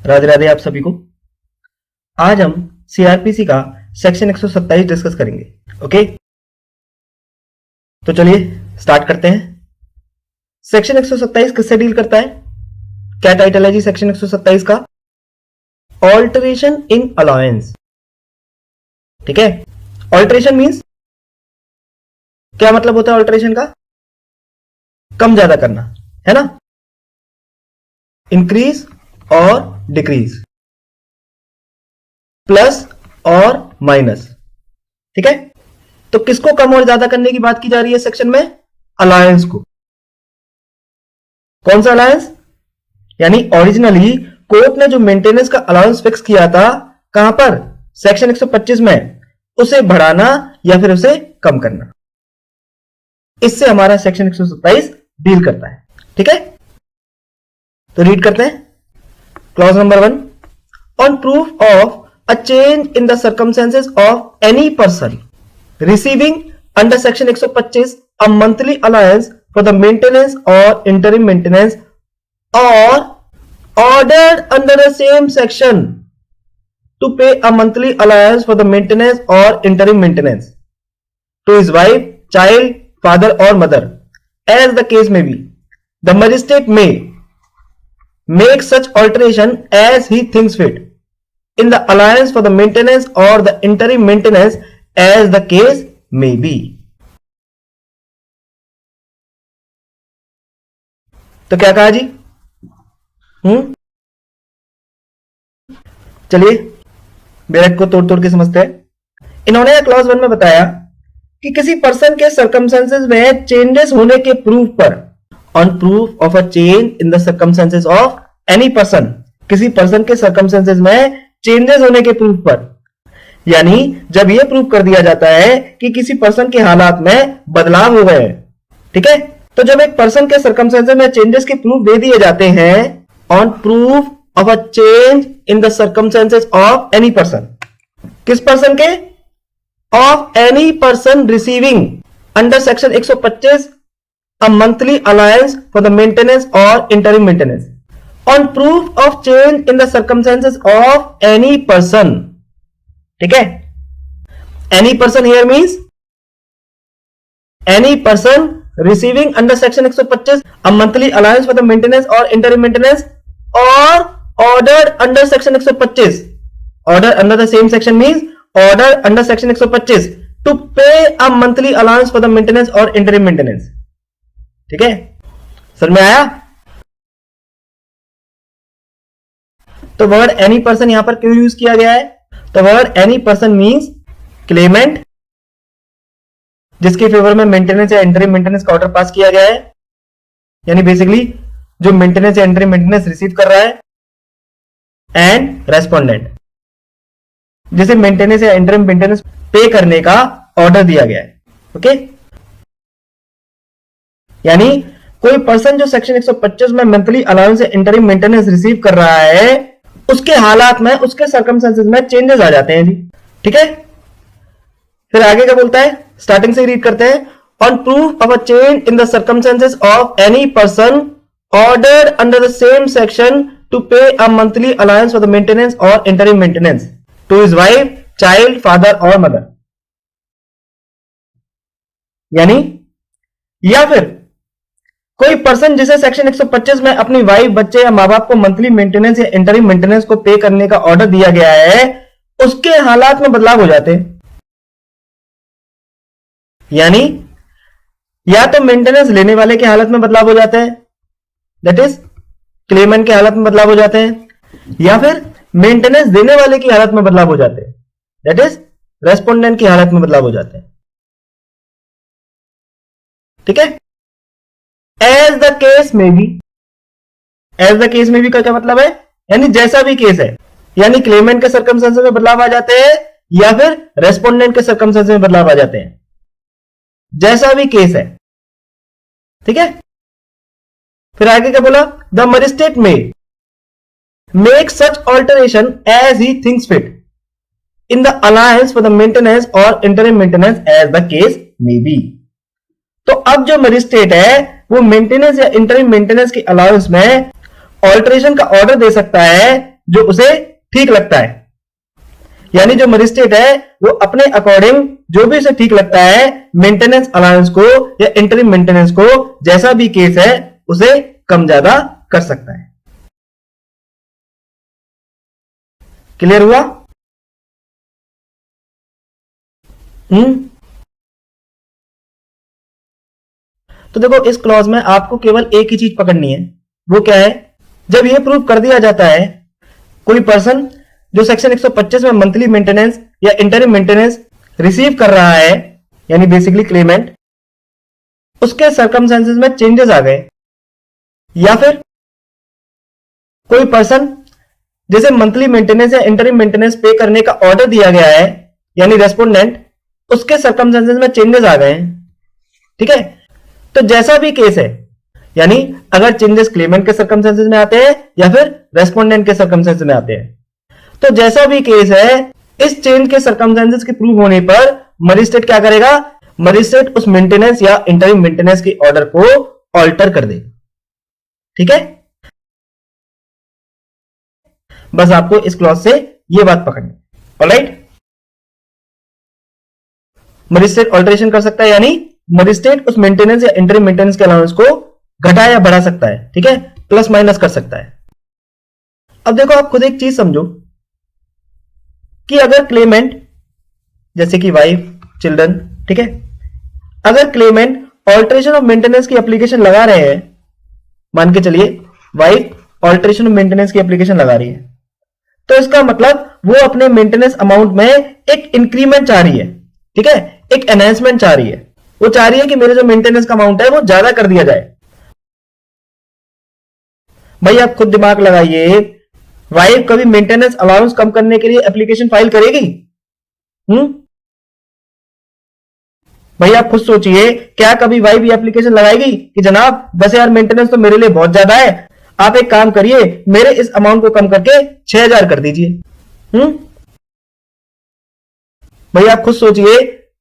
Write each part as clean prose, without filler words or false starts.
राधे राधे आप सभी को। आज हम सीआरपीसी का सेक्शन 127 डिस्कस करेंगे। ओके, तो चलिए स्टार्ट करते हैं। सेक्शन 127 किससे डील करता है? क्या टाइटल है जी सेक्शन 127 का? Alteration in allowance. ठीक है, ऑल्टरेशन मींस क्या मतलब होता है ऑल्टरेशन का? कम ज्यादा करना, है ना? इंक्रीज और डिक्रीज, प्लस और माइनस। ठीक है, तो किसको कम और ज्यादा करने की बात की जा रही है सेक्शन में? अलायंस को। कौन सा अलायंस? यानी ओरिजिनली कोर्ट ने जो मेंटेनेंस का अलाउंस फिक्स किया था, कहां पर? सेक्शन 125 में, उसे बढ़ाना या फिर उसे कम करना। इससे हमारा सेक्शन 127 डील करता है। ठीक है, तो रीड करते हैं। Clause number 1, on proof of a change in the circumstances of any person receiving under section 125 a monthly allowance for the maintenance or interim maintenance or ordered under the same section to pay a monthly allowance for the maintenance or interim maintenance to his wife, child, father or mother as the case may be, the magistrate may make such alteration as he thinks fit in the allowance for the maintenance or the interim maintenance as the case may be। तो क्या कहा जी? चलिए bracket को तोड़ तोड़ के समझते हैं। इन्होंने क्लॉज 1 में बताया कि किसी पर्सन के सर्कमस्टेंसेस में चेंजेस होने के प्रूफ पर, on proof of a change in the circumstances of any person, किसी पर्सन के सर्कमस्टेंसेस में चेंजेस होने के प्रूफ पर, यानी जब यह प्रूफ कर दिया जाता है कि किसी पर्सन के हालात में बदलाव हो गए। ठीक है, तो जब एक पर्सन के सर्कमस्टेंसेस में चेंजेस के प्रूफ दे दिए जाते हैं, on proof of a change in the circumstances of any person, किस पर्सन के? Of any person receiving under section 125 a monthly allowance for the maintenance और interim maintenance, on proof of change in the circumstances of any person। ठीक है, any person here means any person receiving under section 125 a monthly allowance for the maintenance or interim maintenance or ordered under section 125, order under the same section means order under section 125 to pay a monthly allowance for the maintenance or interim maintenance। ठीक है, समझ में आया? तो word any person यहां पर क्यों use किया गया है? तो word any person means Clement, जिसके फेवर में मेंटेनेंस या इंटरिम मेंटेनेंस का ऑर्डर पास किया गया है, यानी बेसिकली जो मेंटेनेंस या इंटरिम मेंटेनेंस रिसीव कर रहा है, एंड रेस्पोंडेंट, जिसे मेंटेनेंस या इंटरिम मेंटेनेंस पे करने का ऑर्डर दिया गया है। ओके, यानी कोई पर्सन जो सेक्शन 125 में मंथली अलाउंस या इंटरिम मेंटेनेंस रिसीव कर रहा है, उसके हालात में, उसके सर्कमस्टेंसेस में चेंजेस आ जाते हैं जी। ठीक है, फिर आगे क्या बोलता है? स्टार्टिंग से रीड करते हैं। On proof of a change in the circumstances of any person ordered under the same section to pay a monthly allowance for the maintenance और interim maintenance to his wife, child, father और mother, यानी या फिर कोई person जिसे section 125 में अपनी wife, बच्चे या मां बाप को मंथली मेंटेनेंस या इंटरिम मेंटेनेंस को पे करने का ऑर्डर दिया गया है, उसके हालात में बदलाव हो जाते हैं। यानी या तो मेंटेनेंस लेने वाले के हालत में बदलाव हो जाते हैं, दैट इज क्लेमेंट के हालत में बदलाव हो जाते हैं, या फिर मेंटेनेंस देने वाले की हालत में बदलाव हो जाते हैं, दैट इज रेस्पोंडेंट की हालत में बदलाव हो जाते हैं। ठीक है, एज द केस में भी, एज द केस में भी का क्या मतलब है? यानी जैसा भी केस है, यानी क्लेमेंट के सर्कमस्टेंसेस में बदलाव आ जाते हैं या फिर रेस्पोंडेंट के सर्कमस्टेंसेस में बदलाव आ जाते हैं, जैसा भी केस है। ठीक है, फिर आगे क्या बोला? The magistrate may make such alteration as he thinks fit in the allowance for the maintenance और interim maintenance as the case may be. तो अब जो मजिस्ट्रेट है वो मेंटेनेंस या इंटरिम मेंटेनेंस की अलाउंस में ऑल्टरेशन का ऑर्डर दे सकता है जो उसे ठीक लगता है। यानी जो मजिस्ट्रेट है वो अपने अकॉर्डिंग जो भी उसे ठीक लगता है मेंटेनेंस अलाउंस को या इंटरिम मेंटेनेंस को, जैसा भी केस है, उसे कम ज्यादा कर सकता है। क्लियर हुआ? तो देखो इस क्लॉज में आपको केवल एक ही चीज पकड़नी है। वो क्या है? जब यह प्रूव कर दिया जाता है कोई पर्सन जो सेक्शन 125 में मंथली मेंटेनेंस या इंटरिम मेंटेनेंस रिसीव कर रहा है, यानी बेसिकली क्लेमेंट, उसके सर्कमस्टेंसेस में चेंजेस आ गए, या फिर कोई पर्सन जैसे मंथली मेंटेनेंस या इंटरिम मेंटेनेंस पे करने का ऑर्डर दिया गया है, यानी रेस्पोंडेंट, उसके सर्कमस्टेंसेस में चेंजेस आ गए हैं। ठीक है? तो जैसा भी केस है, यानी अगर चेंजेस क्लेमेंट के सर्कमस्टेंसेस में आते हैं या फिर रेस्पोंडेंट के सर्कमस्टेंसेस में आते हैं, तो जैसा भी केस है, इस चेंज के सर्कमस्टेंसेस के प्रूव होने पर मजिस्ट्रेट क्या करेगा? मजिस्ट्रेट उस मेंटेनेंस या इंटरिम मेंटेनेंस के ऑर्डर को ऑल्टर कर देगा। ठीक है? बस आपको इस क्लॉज से यह बात पकड़नी। ऑलराइट? मजिस्ट्रेट ऑल्टरेशन कर सकता है, यानी मजिस्ट्रेट उस मेंटेनेंस या इंटरिम मेंटेनेंस के अलाउंस को घटा या बढ़ा सकता है। ठीक है? प्लस माइनस कर सकता है। अब देखो, आप खुद एक चीज समझो कि अगर क्लेमेंट, जैसे कि वाइफ, चिल्ड्रन, ठीक है, अगर क्लेमेंट ऑल्टरेशन ऑफ मेंटेनेंस की एप्लीकेशन लगा रहे हैं, मान के चलिए वाइफ ऑल्टरेशन ऑफ मेंटेनेंस की एप्लीकेशन लगा रही है, तो इसका मतलब वो अपने मेंटेनेंस अमाउंट में एक इंक्रीमेंट चाह रही है। ठीक है? एक एनहेंसमेंट चाह रही है। वो चाह रही है कि मेरे जो मेंटेनेंस का अमाउंट है वो ज्यादा कर दिया जाए। भाई आप खुद दिमाग लगाइए, वाइफ कभी मेंटेनेंस अलाउंस कम करने के लिए एप्लीकेशन फाइल करेगी? भाई आप खुद सोचिए, क्या कभी वाइफ ये एप्लीकेशन लगाएगी कि जनाब 10,000 मेंटेनेंस तो मेरे लिए बहुत ज्यादा है, आप एक काम करिए, मेरे इस अमाउंट को कम करके 6,000 कर दीजिए। भाई आप खुद सोचिए,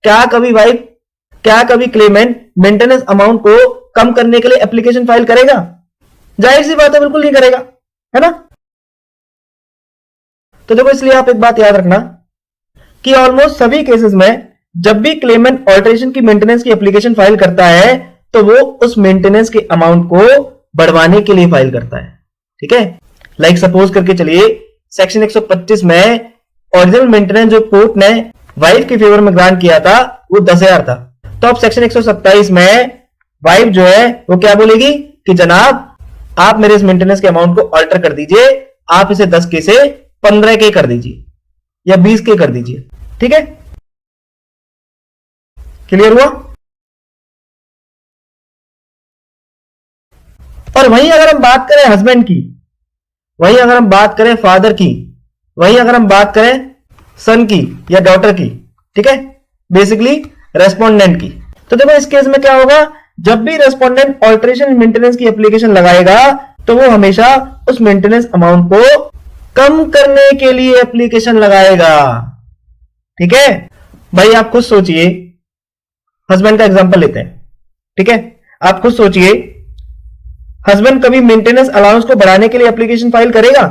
क्या कभी क्लेमेंट मेंटेनेंस अमाउंट को कम करने के लिए एप्लीकेशन फाइल करेगा? जाहिर सी बात है, बिल्कुल नहीं करेगा, है ना? तो देखो, इसलिए आप एक बात याद रखना कि ऑलमोस्ट सभी केसेस में जब भी क्लेमेंट ऑल्टरेशन की मेंटेनेंस की एप्लीकेशन फाइल करता है, तो वो उस मेंटेनेंस के अमाउंट को बढ़वाने के लिए फाइल करता है। ठीक है? लाइक सपोज करके चलिए, सेक्शन 125 में ओरिजिनल मेंटेनेंस जो कोर्ट ने वाइफ के फेवर में ग्रांट किया था वो 10,000 था। तो अब सेक्शन 127 में वाइफ जो है वो क्या बोलेगी कि जनाब आप मेरे इस मेंटेनेंस के अमाउंट को ऑल्टर कर दीजिए, आप इसे 10 के से 15 के कर दीजिए या 20 के कर दीजिए। ठीक है? क्लियर हुआ? और वहीं अगर हम बात करें हस्बैंड की, वहीं अगर हम बात करें फादर की, वहीं अगर हम बात करें सन की या डॉटर की, ठीक है, बेसिकली रेस्पोंडेंट की, तो देखो इस केस में क्या होगा? जब भी रेस्पोंडेंट ऑल्टरेशन मेंटेनेंस की एप्लीकेशन लगाएगा तो वो हमेशा उस मेंटेनेंस अमाउंट को कम करने के लिए एप्लीकेशन लगाएगा। ठीक है? भाई आप खुद सोचिए, हस्बैंड का एग्जांपल लेते हैं। ठीक है? आप खुद सोचिए, हस्बैंड कभी मेंटेनेंस अलाउंस को बढ़ाने के लिए एप्लीकेशन फाइल करेगा?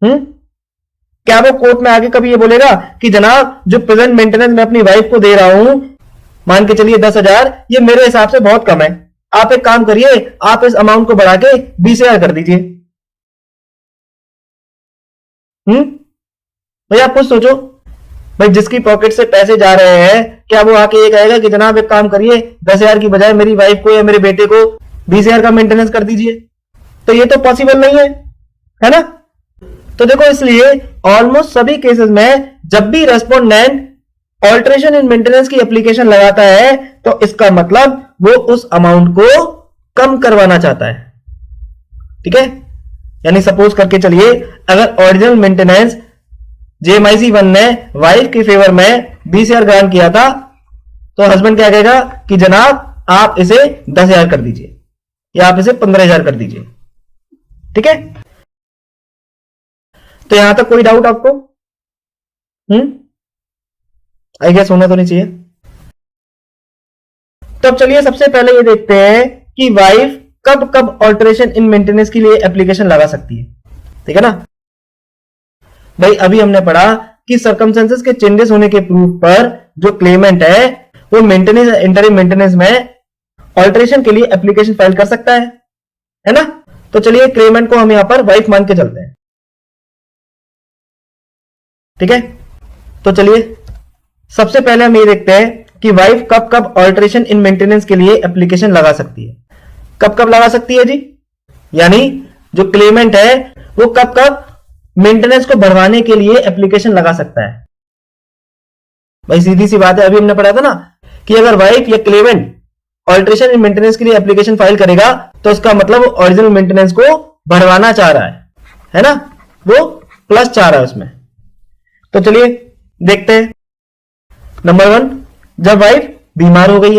क्या वो कोर्ट में आके कभी ये बोलेगा कि जनाब जो प्रेजेंट मेंटेनेंस मैं अपनी वाइफ को दे रहा हूं, मान के चलिए 10,000, ये मेरे हिसाब से बहुत कम है, आप एक काम करिए, आप इस अमाउंट को बढ़ा के 20,000 कर दीजिए। भाई आप खुद सोचो, भाई जिसकी पॉकेट से पैसे जा रहे हैं, क्या वो आके ये कहेगा कि जनाब एक काम करिए, 10,000 की बजाय मेरी वाइफ को या मेरे बेटे को 20,000 का मेंटेनेंस कर दीजिए? तो ये तो पॉसिबल नहीं है ना? तो देखो, इसलिए ऑलमोस्ट सभी केसेस में जब भी रेस्पोंडेंट ऑल्टरेशन इन मेंटेनेंस की एप्लीकेशन लगाता है तो इसका मतलब वो उस अमाउंट को कम करवाना चाहता है। ठीक है? यानी सपोज करके चलिए, अगर ओरिजिनल मेंटेनेंस जेएमआईसी 1 ने वाइफ के फेवर में 20,000 ग्रांट किया था, तो हस्बैंड क्या कहेगा कि जनाब आप इसे 10,000 कर दीजिए या आप इसे 15,000 कर दीजिए। ठीक है? तो यहां तक कोई डाउट आपको? आई गेस होना तो नहीं चाहिए। तो अब चलिए सबसे पहले ये देखते हैं कि वाइफ कब कब ऑल्टरेशन इन मेंटेनेंस के लिए एप्लीकेशन लगा सकती है। ठीक है ना? भाई अभी हमने पढ़ा कि सर्कमस्टेंसेस के चेंजेस होने के प्रूफ पर जो क्लेमेंट है वो मेंटेनेंस इंटरिम मेंटेनेंस में ऑल्टरेशन के लिए एप्लीकेशन फाइल कर सकता है ना। तो चलिए क्लेमेंट को हम यहां पर वाइफ मान के चलते हैं, ठीक है। तो चलिए सबसे पहले हम ये देखते हैं कि वाइफ कब कब ऑल्टरेशन इन मेंटेनेंस के लिए एप्लीकेशन लगा सकती है। कब कब लगा सकती है जी, यानी जो क्लेमेंट है वो कब कब मेंटेनेंस को बढ़वाने के लिए एप्लीकेशन लगा सकता है। भाई सीधी सी बात है, अभी हमने पढ़ा था ना कि अगर वाइफ या क्लेमेंट ऑल्टरेशन इन मेंटेनेंस के लिए एप्लीकेशन फाइल करेगा तो उसका मतलब ओरिजिनल मेंटेनेंस को बढ़वाना चाह रहा है ना, वो प्लस चाह रहा है उसमें। तो चलिए देखते हैं। नंबर 1, जब वाइफ बीमार हो गई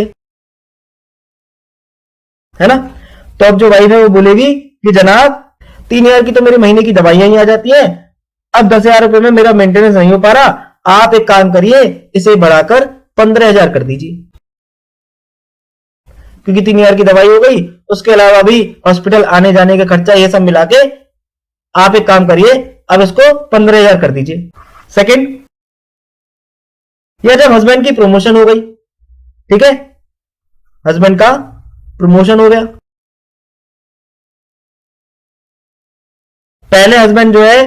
है ना, तो अब जो वाइफ है वो बोलेगी कि जनाब 3,000 की तो मेरी महीने की दवाइयां ही आ जाती है, अब 10,000 रुपए में मेरा मेंटेनेंस नहीं हो पा रहा, आप एक काम करिए इसे बढ़ाकर 15,000 कर दीजिए। क्योंकि 3,000 की दवाई हो गई, उसके अलावा भी हॉस्पिटल आने जाने का खर्चा ये सब मिला के आप एक काम करिए अब इसको 15,000 कर दीजिए। सेकंड, या जब हस्बैंड की प्रमोशन हो गई, ठीक है, हस्बैंड का प्रमोशन हो गया। पहले हस्बैंड जो है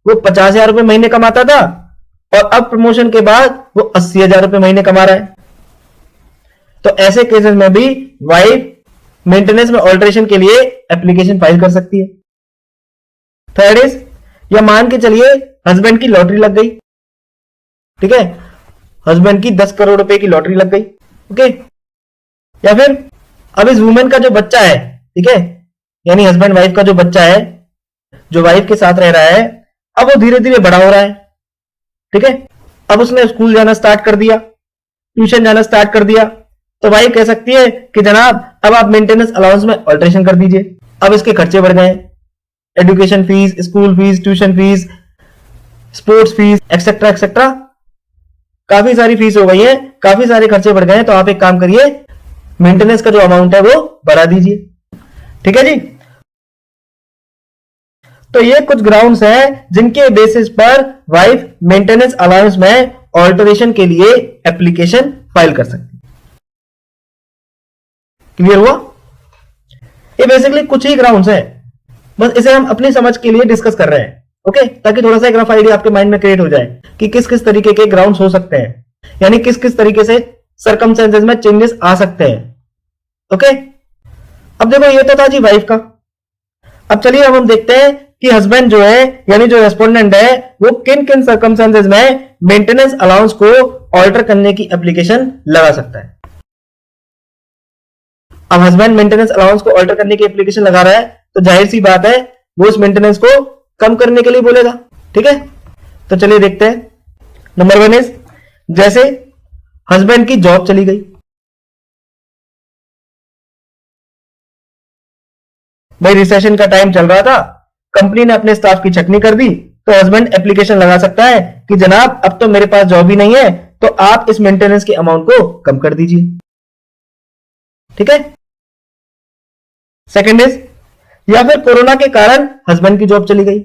वो 50,000 रुपए महीने कमाता था और अब प्रमोशन के बाद वो 80,000 रुपए महीने कमा रहा है। तो ऐसे केसेस में भी वाइफ मेंटेनेंस में ऑल्टरेशन के लिए एप्लीकेशन फाइल कर सकती है। थर्ड इज, या मान के चलिए हस्बैंड की लॉटरी लग गई, ठीक है, हस्बैंड की 10 करोड़ रुपए की लॉटरी लग गई, ओके। या फिर अब इस वुमेन का जो बच्चा है, ठीक है, यानी हस्बैंड वाइफ का जो बच्चा है जो वाइफ के साथ रह रहा है, अब वो धीरे धीरे बड़ा हो रहा है, ठीक है, अब उसने स्कूल जाना स्टार्ट कर दिया, ट्यूशन जाना स्टार्ट कर दिया, तो वाइफ कह सकती है कि जनाब अब आप मेंटेनेंस अलाउंस में ऑल्टरेशन कर दीजिए, अब इसके खर्चे बढ़ गए, education fees, school fees, tuition fees, sports fees, etcetera etcetera, काफी सारी फीस हो गई है, काफी सारे खर्चे बढ़ गए हैं, तो आप एक काम करिए मेंटेनेंस का जो अमाउंट है वो बढ़ा दीजिए, ठीक है जी। तो ये कुछ ग्राउंड्स हैं जिनके बेसिस पर वाइफ मेंटेनेंस अलाउंस में ऑल्टरेशन के लिए एप्लीकेशन फाइल कर सकती है। क्लियर हुआ? ये बेसिकली कुछ ही ग्राउंड्स हैं, बस इसे हम अपनी समझ के लिए डिस्कस कर रहे हैं, ओके, ताकि थोड़ा सा एक रफ आइडिया आपके माइंड में क्रिएट हो जाए कि किस किस तरीके के ग्राउंड्स हो सकते हैं, यानी किस किस तरीके से सर्कमस्टेंसेस में चेंजेस आ सकते हैं, ओके। अब देखो ये तो था जी वाइफ का। अब चलिए अब हम देखते हैं कि हस्बैंड जो है यानी जो रेस्पोंडेंट है वो किन किन सर्कमस्टेंसेस में मेंटेनेंस अलाउंस को ऑल्टर करने की एप्लीकेशन लगा सकता है। अब हस्बैंड मेंटेनेंस अलाउंस को ऑल्टर करने की एप्लीकेशन लगा रहा है तो जाहिर सी बात है वो उस मेंटेनेंस को कम करने के लिए बोलेगा, ठीक है। तो चलिए देखते हैं। नंबर 1 इज, जैसे हस्बैंड की जॉब चली गई, भाई रिसेशन का टाइम चल रहा था, कंपनी ने अपने स्टाफ की छटनी कर दी, तो हस्बैंड एप्लीकेशन लगा सकता है कि जनाब अब तो मेरे पास जॉब ही नहीं है, तो आप इस मेंटेनेंस के अमाउंट को कम कर दीजिए, ठीक है। सेकंड इज, या फिर कोरोना के कारण हस्बैंड की जॉब चली गई,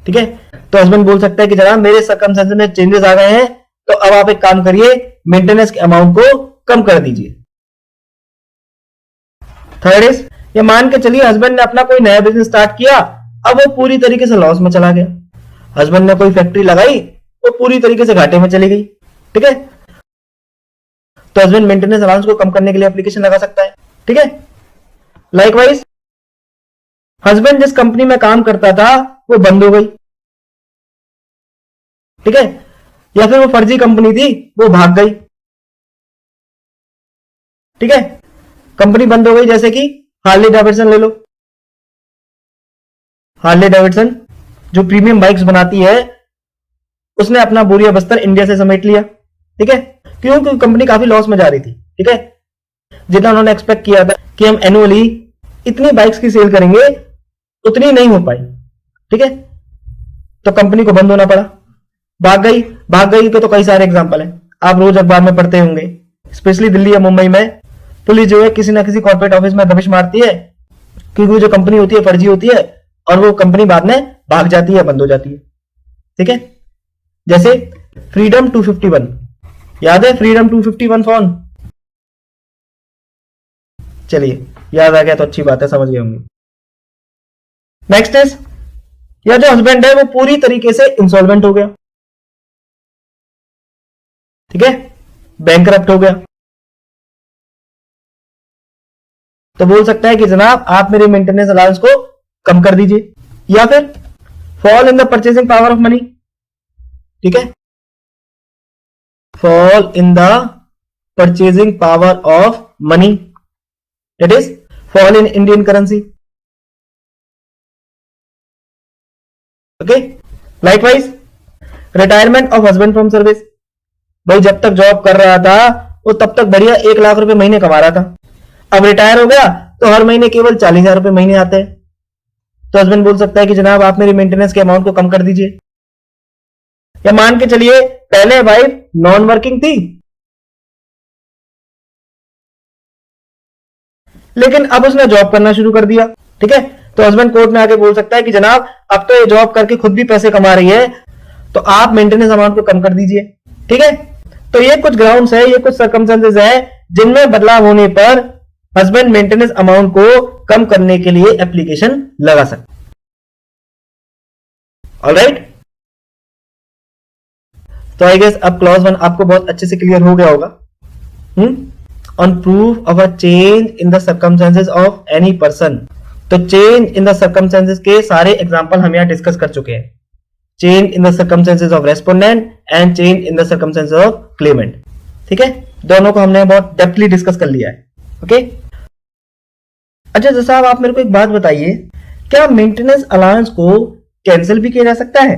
ठीक है, तो हस्बैंड बोल सकता है कि जनाब मेरे सर्कमस्टेंसेस में चेंजेस आ गए हैं, तो अब आप एक काम करिए मेंटेनेंस के अमाउंट को कम कर दीजिए। थर्ड इज, ये मान के चलिए हस्बैंड ने अपना कोई नया बिजनेस स्टार्ट किया, अब वो पूरी तरीके से लॉस में चला गया, हस्बैंड ने कोई फैक्ट्री लगाई वो पूरी तरीके से घाटे में चली गई, ठीक है, तो हस्बैंड मेंटेनेंस अलाउंस को कम करने के लिए एप्लीकेशन लगा सकता है, ठीक है। लाइकवाइज हस्बैंड जिस कंपनी में काम करता था वो बंद हो गई, ठीक है, या फिर वो फर्जी कंपनी थी वो भाग गई, ठीक है, कंपनी बंद हो गई, जैसे कि हार्ले डेविडसन ले लो। हार्ले डेविडसन जो प्रीमियम बाइक्स बनाती है उसने अपना बोरिया बस्तर इंडिया से समेट लिया, ठीक है, क्योंकि कंपनी काफी लॉस में जा रही थी, ठीक है, जितना उन्होंने एक्सपेक्ट किया था कि हम एनुअली इतनी बाइक्स की सेल करेंगे उतनी नहीं हो पाई, ठीक है, तो कंपनी को बंद होना पड़ा, भाग गई के तो कई सारे एग्जांपल हैं, आप रोज अखबार में पढ़ते होंगे, स्पेशली दिल्ली या मुंबई में पुलिस जो है किसी ना किसी कॉर्पोरेट ऑफिस में दबिश मारती है क्योंकि जो कंपनी होती है फर्जी होती है और वो कंपनी बाद में भाग जाती है, बंद हो जाती है। ठीक है, जैसे फ्रीडम 251, याद है फ्रीडम 251 फोन? चलिए याद आ गया तो अच्छी बात है, समझ गए होंगे। नेक्स्ट इज, या जो हस्बैंड है वो पूरी तरीके से इंसॉल्वेंट हो गया, ठीक है, बैंकरप्ट हो गया, तो बोल सकता है कि जनाब आप मेरे मेंटेनेंस अलाउंस को कम कर दीजिए। या फिर fall in the purchasing power of money, ठीक है, fall in the purchasing power of money, that is fall in Indian currency. Okay, likewise retirement of husband from service, भाई जब तक जॉब कर रहा था वो तब तक बढ़िया 1 लाख रुपए महीने कमा रहा था, अब रिटायर हो गया तो हर महीने केवल 40,000 रुपए महीने आते हैं, तो हस्बैंड बोल सकता है कि जनाब आप मेरी मेंटेनेंस के अमाउंट को कम कर दीजिए। या मान के चलिए पहले वाइफ नॉन वर्किंग थी, लेकिन अब उसने जॉब करना शुरू कर दिया, ठीक है, तो हस्बैंड कोर्ट में आके बोल सकता है कि जनाब अब तो ये जॉब करके खुद भी पैसे कमा रही है, तो आप मेंटेनेंस अमाउंट को कम कर दीजिए। ठीक है, तो ये कुछ ग्राउंड्स है, ये कुछ सर्कमस्टेंसेस है जिनमें बदलाव होने पर हस्बैंड मेंटेनेंस अमाउंट को कम करने के लिए एप्लीकेशन लगा सकते। ऑलराइट, तो आई गेस अब क्लॉज 1 आपको बहुत अच्छे से क्लियर हो गया होगा। On proof of a change in the circumstances of any person, तो चेंज इन द सर्कमस्टेंसेस के सारे एग्जांपल हम यहां डिस्कस कर चुके हैं, change in the circumstances of respondent and change in the circumstances of Clement. ठीक है, दोनों को हमने बहुत डेप्थली डिस्कस कर लिया है। ओके, अच्छा जैसा साहब आप मेरे को एक बात बताइए, क्या मेंटेनेंस अलाउंस को कैंसिल भी किया जा सकता है?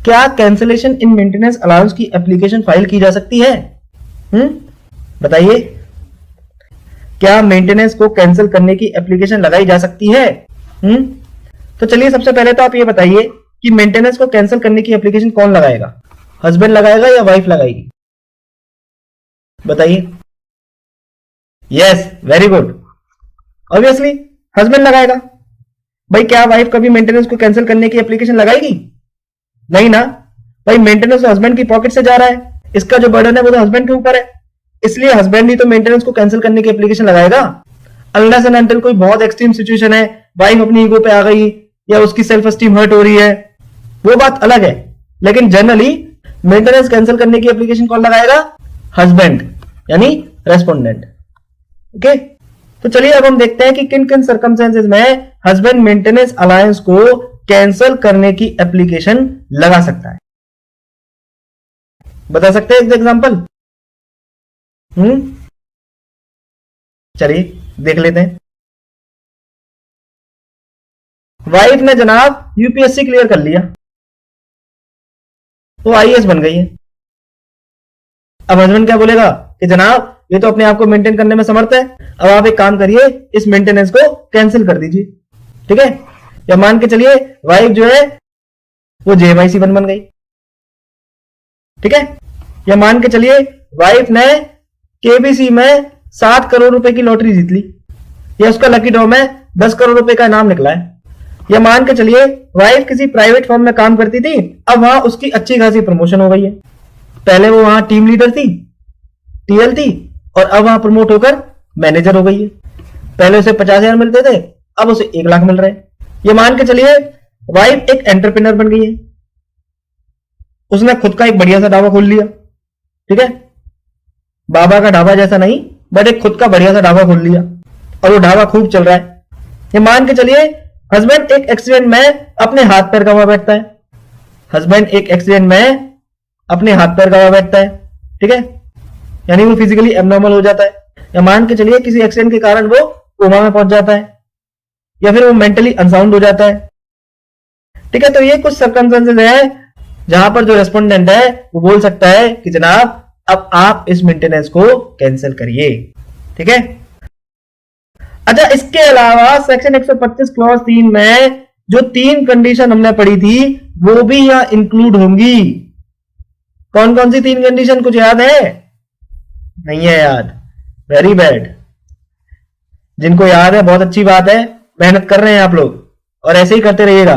क्या कैंसिलेशन इन मेंटेनेंस अलाउंस की एप्लीकेशन फाइल की जा सकती है? बताइए, क्या मेंटेनेंस को कैंसिल करने की एप्लीकेशन लगाई जा सकती है? तो चलिए सबसे पहले तो आप ये बताइए कि मेंटेनेंस को कैंसिल करने की एप्लीकेशन कौन लगाएगा, हस्बैंड लगाएगा या वाइफ लगाएगी? बताइए। Yes, very good, obviously husband लगाएगा। भाई क्या वाइफ कभी मेंटेनेंस को कैंसिल करने की एप्लीकेशन लगाएगी? नहीं ना भाई, मेंटेनेंस तो हस्बैंड की पॉकेट से जा रहा है, इसका जो बर्डन है वो तो हस्बैंड के ऊपर है, इसलिए हस्बैंड ही तो मेंटेनेंस को कैंसिल करने की एप्लीकेशन लगाएगा। अनलेस एंड अनटिल कोई बहुत एक्सट्रीम सिचुएशन है, वाइफ अपनी ईगो पे आ गई या उसकी सेल्फ एस्टीम हर्ट हो रही है, वो बात अलग है, लेकिन जनरली मेंटेनेंस कैंसिल करने की एप्लीकेशन कौन लगाएगा? हस्बैंड, यानी रेस्पोंडेंट। ओके, तो चलिए अब हम देखते हैं कि किन किन सर्कमस्टेंसेस में हस्बैंड मेंटेनेंस अलायंस को कैंसिल करने की एप्लीकेशन लगा सकता है। बता सकते हैं एग्जांपल? चलिए देख लेते हैं। वाइफ ने जनाब यूपीएससी क्लियर कर लिया, वो आईएएस बन गई है। अब हस्बैंड क्या बोलेगा कि जनाब ये तो अपने आप को मेंटेन करने में समर्थ है, अब आप एक काम करिए, इस मेंटेनेंस को कैंसिल कर दीजिए। ठीक है, या मान के चलिए वाइफ जो है वो जेएमआईसी बन गई। ठीक है, या मान के चलिए वाइफ ने केबीसी में 7 करोड़ रुपए की लॉटरी जीत ली, या उसका लकी ड्रॉ में 10 करोड़ रुपए का इनाम निकला है। या मान के चलिए वाइफ किसी प्राइवेट फर्म में काम करती थी, अब वहां उसकी अच्छी खासी प्रमोशन हो गई है, पहले वो वहां टीम लीडर थी, टीएल थी, और अब वहां प्रमोट होकर मैनेजर हो गई है। पहले उसे 50,000 मिलते थे, अब उसे 1 लाख मिल रहे हैं। ये मान के चलिए वाइफ एक एंटरप्रेन्योर बन गई है, उसने खुद का एक बढ़िया सा ढाबा खोल लिया। ठीक है, बाबा का ढाबा जैसा नहीं, बट एक खुद का बढ़िया सा ढाबा खोल लिया और वो ढाबा खूब चल रहा है। ये मान के चलिए हस्बैंड एक एक्सीडेंट में अपने हाथ पैर गंवा बैठता है, हस्बैंड एक एक्सीडेंट में अपने हाथ पैर गंवा बैठता है। ठीक है, यानी वो फिजिकली एबनॉर्मल हो जाता है। या मान के चलिए किसी एक्सीडेंट के कारण वो कोमा में पहुंच जाता है, या फिर वो मेंटली अनसाउंड हो जाता है। ठीक है, तो ये कुछ सर्कमस्टेंसेस है जहां पर जो रेस्पोंडेंट है वो बोल सकता है कि जनाब अब आप इस मेंटेनेंस को कैंसिल करिए। ठीक है, अच्छा इसके अलावा सेक्शन 125 क्लॉज 3 में जो 3 कंडीशन हमने पढ़ी थी वो भी यहां इंक्लूड होंगी। कौन कौन सी 3 कंडीशन, कुछ याद है? नहीं है याद, वेरी बैड। जिनको याद है बहुत अच्छी बात है, मेहनत कर रहे हैं आप लोग, और ऐसे ही करते रहिएगा,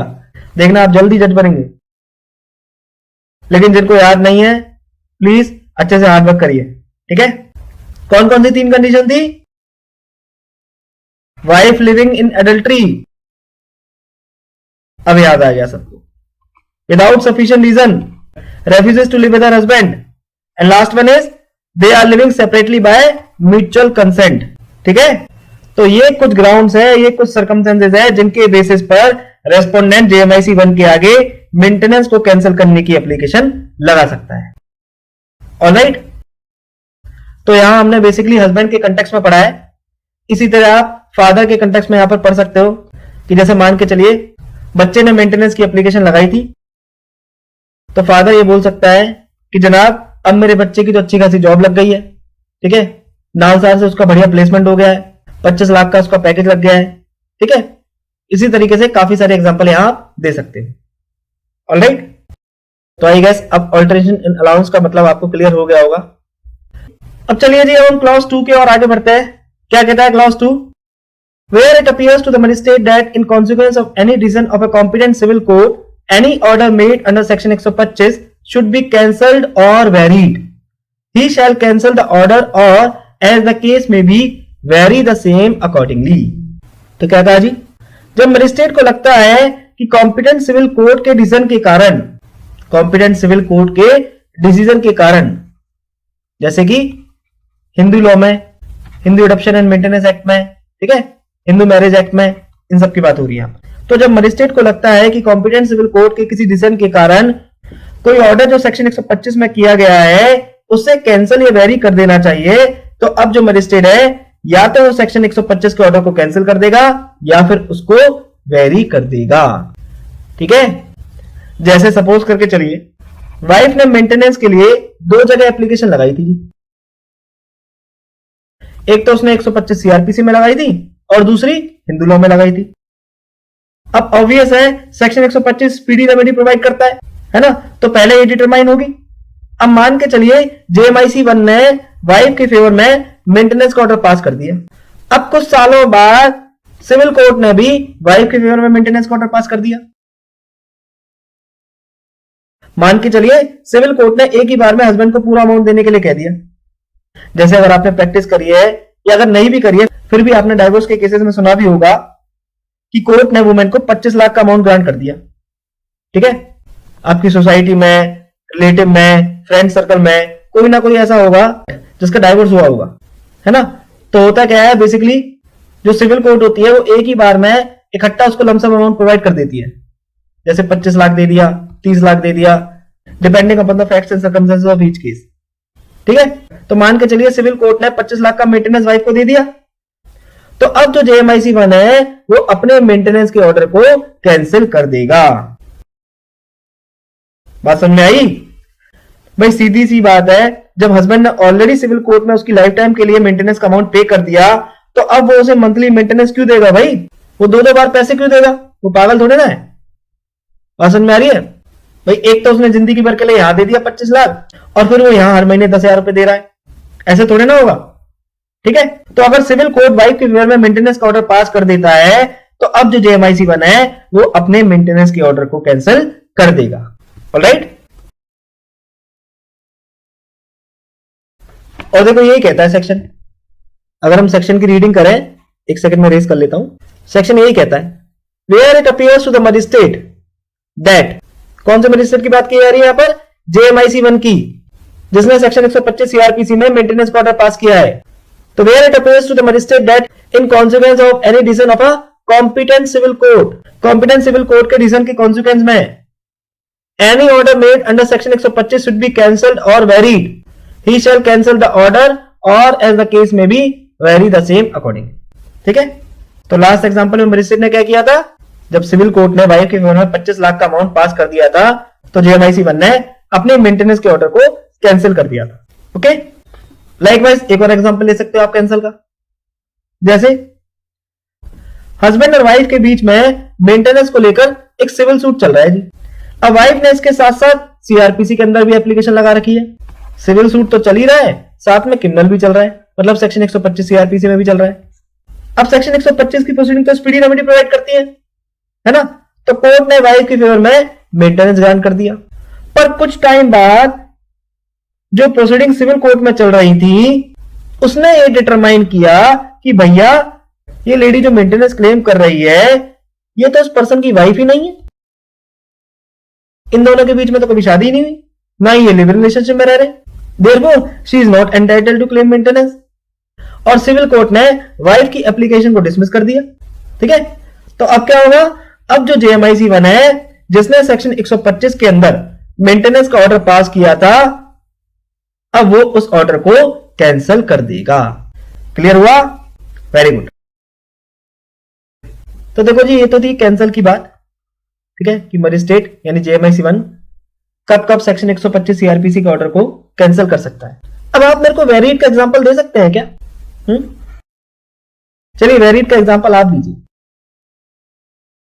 देखना आप जल्दी जज बनेंगे। लेकिन जिनको याद नहीं है प्लीज अच्छे से हार्ड वर्क करिए, ठीक है। कौन कौन सी 3 कंडीशन थी? वाइफ लिविंग इन एडल्ट्री, अब याद आ गया सबको। Without sufficient reason, refuses to live with her husband, and last one is they are living separately by mutual consent, ठीक है। तो ये कुछ ग्राउंड्स है, ये कुछ सर्कमस्टेंसेस है जिनके बेसिस पर रेस्पोंडेंट जेएमआईसी 1 के आगे मेंटेनेंस को कैंसिल करने की एप्लीकेशन लगा सकता है। ऑलराइट, तो यहां हमने बेसिकली हस्बैंड के कंटेक्स्ट में पढ़ा है। इसी तरह आप फादर के कंटेक्स्ट में यहां पर पढ़ सकते हो कि जैसे मान के चलिए बच्चे ने मेंटेनेंस की एप्लीकेशन लगाई थी, तो फादर ये बोल सकता है कि जनाब अब मेरे बच्चे की तो अच्छी खासी जॉब लग गई है, ठीक है, नालसार से उसका बढ़िया प्लेसमेंट हो गया है, 25 लाख का उसका पैकेज लग गया है, ठीक है। इसी तरीके से काफी सारे एग्जांपल यहां आप दे सकते हैं। ऑलराइट, तो आई गेस अब अल्टरेशन इन अलाउंस का मतलब आपको क्लियर हो गया होगा। अब चलिए जी हम क्लॉज 2 के और आगे बढ़ते हैं। क्या कहता है clause 2? Where it appears to the magistrate that in consequence of any decision of a competent civil court, any order made under section 125 should be cancelled or varied, he shall cancel the order or as the case may be vary the same accordingly। तो क्या कहा जी? जब magistrate को लगता है कि competent civil court के decision के कारण, कॉम्पिटेंट सिविल कोर्ट के डिसीजन के कारण, जैसे कि हिंदू लॉ में, Hindu adoption and maintenance act में, ठीक है, हिंदू मैरिज एक्ट में, इन सब की बात हो रही है। तो जब मजिस्ट्रेट को लगता है कि कॉम्पिटेंट सिविल कोर्ट के किसी डिसीजन के कारण कोई ऑर्डर जो सेक्शन 125 में किया गया है उससे कैंसिल या वेरी कर देना चाहिए, तो अब जो मजिस्ट्रेट है या तो सेक्शन 125 के ऑर्डर को कैंसिल कर देगा या फिर उसको वेरी कर देगा, ठीक है। जैसे सपोज करके चलिए वाइफ ने मेंटेनेंस के लिए 2 जगह एप्लीकेशन लगाई थी। एक तो उसने 125 सीआरपीसी में लगाई थी और दूसरी हिंदू लॉ में लगाई थी। अब ऑब्वियस है सेक्शन 125 स्पीडी रेमेडी प्रोवाइड करता है ना, तो पहले ये डिटरमाइन होगी। अब मान के चलिए जेएमआईसी 1 ने वाइफ के फेवर में मेंटेनेंस का ऑर्डर पास कर दिया। अब कुछ सालों बाद सिविल कोर्ट ने भी वाइफ के फेवर में मेंटेनेंस का ऑर्डर पास कर दिया। मान के चलिए सिविल कोर्ट ने एक ही बार में हस्बैंड को पूरा अमाउंट देने के लिए कह दिया। जैसे अगर आपने प्रैक्टिस करी है या अगर नहीं भी करी है फिर भी आपने डाइवोर्स के केसेस में सुना भी होगा कि कोर्ट ने वुमेन को 25 लाख का अमाउंट ग्रांट कर दिया, ठीक है। आपकी सोसाइटी में, रिलेटिव में, फ्रेंड सर्कल में कोई ना कोई ऐसा होगा जिसका डाइवोर्स हुआ होगा, है ना। तो होता क्या है, बेसिकली जो सिविल कोर्ट होती है वो एक ही बार में इकट्ठा उसको लमसम अमाउंट प्रोवाइड कर देती है। जैसे 25 लाख दे दिया, 30 लाख दे दिया, depending upon the facts and circumstances of each case, ठीक है। तो मान के चलिए सिविल कोर्ट ने 25 लाख का मेंटेनेंस वाइफ को दे दिया, तो अब जो जेएमआईसी 1 है वो अपने मेंटेनेंस के ऑर्डर को कैंसिल कर देगा। बात समझ में आई? भाई सीधी सी बात है, जब हस्बैंड ने ऑलरेडी सिविल कोर्ट में उसकी लाइफ टाइम के लिए मेंटेनेंस का अमाउंट पे कर दिया, तो अब वो उसे मंथली मेंटेनेंस क्यों देगा भाई? वो 2-2 बार पैसे क्यों देगा? वो पागल थोड़े ना है। बात समझ में आ रही है? भाई एक तो उसने जिंदगी भर के लिए यहां दे दिया 25 लाख और फिर वो यहां हर महीने 10,000 रुपए दे रहा है, ऐसे थोड़े ना होगा, ठीक है। तो अगर सिविल कोर्ट वाइफ के फेवर में मेंटेनेंस का ऑर्डर पास कर देता है तो अब जो जेएमआईसी 1 है वो अपने मेंटेनेंस के ऑर्डर को कैंसिल कर देगा। ऑलराइट, और देखो यही कहता है सेक्शन, अगर हम सेक्शन की रीडिंग करें, एक सेकंड में रेज कर लेता हूं। सेक्शन यही कहता है, where it appears to the magistrate that, कौन से मजिस्ट्रेट की बात की जा रही है यहां पर? जेएमआईसी 1 की, जिसने सेक्शन 125 सीआरपीसी में मेंटेनेंस का ऑर्डर पास किया है। तो where it appears to the magistrate that in consequence of any decision of a competent civil court, competent civil court के डिसीजन के कॉन्सिक्वेंस में any order made under section 125 should be cancelled और varied, he shall cancel the order or as the case may be vary the same according, ठीक है। तो last example में magistrate ने क्या किया था, जब सिविल कोर्ट ने वाइफ के फेवर में 25 लाख का अमाउंट पास कर दिया था तो जेएमआईसी 1 ने अपने मेंटेनेंस के ऑर्डर को कैंसिल कर दिया था। ओके, लाइकवाइज एक और एग्जांपल ले सकते हो आप कैंसिल का, जैसे हस्बैंड और वाइफ के बीच में मेंटेनेंस को लेकर एक सिविल सूट चल रहा है जी। अब वाइफ ने इसके साथ साथ सीआरपीसी के अंदर भी एप्लीकेशन लगा रखी है। सिविल सूट तो चल ही रहा है, साथ में क्रिमिनल भी चल रहा है, मतलब सेक्शन 125 सीआरपीसी में भी चल रहा है। अब सेक्शन 125 की प्रोसीडिंग तो स्पीडी रेमेडी प्रोवाइड करती है ना? तो कोर्ट ने वाइफ के फेवर में मेंटेनेंस ग्रांट कर दिया। पर कुछ टाइम बाद जो प्रोसीडिंग सिविल कोर्ट में चल रही थी, उसने ये डिटरमाइन किया कि भैया ये लेडी जो मेंटेनेंस क्लेम कर रही है, ये तो इस पर्सन की वाइफ ही नहीं है। इन दोनों के बीच में तो कभी शादी नहीं हुई, ना ही ये लिव रिलेशनशिप में रह रहे। Therefore she is not entitled to claim maintenance. और सिविल कोर्ट ने वाइफ की एप्लीकेशन को डिसमिस कर दिया। ठीक है, तो अब क्या होगा? अब जो जेएमआईसी 1 है, जिसने सेक्शन 125 के अंदर मेंटेनेंस का ऑर्डर पास किया था, अब वो उस ऑर्डर को कैंसिल कर देगा। क्लियर हुआ? Very good. तो देखो जी, ये तो थी कैंसिल की बात। ठीक है, कि मजिस्ट्रेट यानी जेएमआईसी 1 कब कब सेक्शन 125 सीआरपीसी के ऑर्डर को कैंसिल कर सकता है। अब आप मेरे को वेरिएट का एग्जांपल दे सकते हैं क्या? चलिए वेरिएट का एग्जांपल आप दीजिए,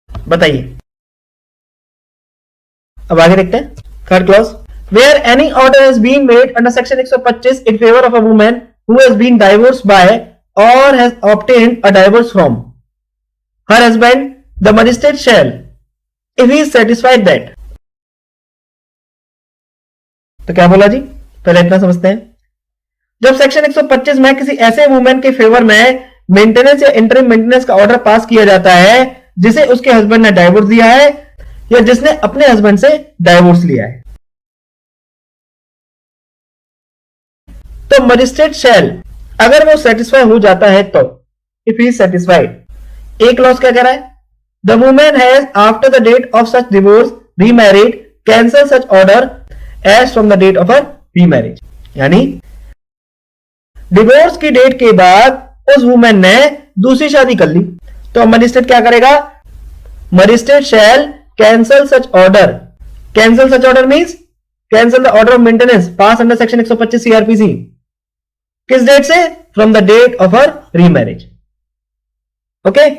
बताइए। अब आगे देखते हैं। Third clause, where any order has been made under section 125 in favour of a woman who has been divorced by or has obtained a divorce from her husband, the magistrate shall, if he is satisfied that. तो क्या बोला जी? पहले इतना समझते हैं। जब section 125 में किसी ऐसे वुमेन के फेवर में मेंटेनेंस या इंटरिम मेंटेनेंस का ऑर्डर पास किया जाता है जिसे उसके हस्बैंड ने डाइवोर्स दिया है या जिसने अपने हस्बैंड से डाइवोर्स लिया है, तो मजिस्ट्रेट शैल, अगर वो सेटिस्फाई हो जाता है तो, इफ ही सेटिस्फाइड, एक क्लॉज क्या कह रहा है? The women has after the date of such divorce remarried cancel such order as from the date of her remarriage. यानी डिवोर्स की डेट के बाद उस वुमेन ने दूसरी शादी कर ली, तो मजिस्ट्रेट क्या करेगा? Magistrate shall cancel such order. Cancel such order means cancel the order of maintenance pass under section 125 CrPC. किस डेट से? From the date of her remarriage. Okay,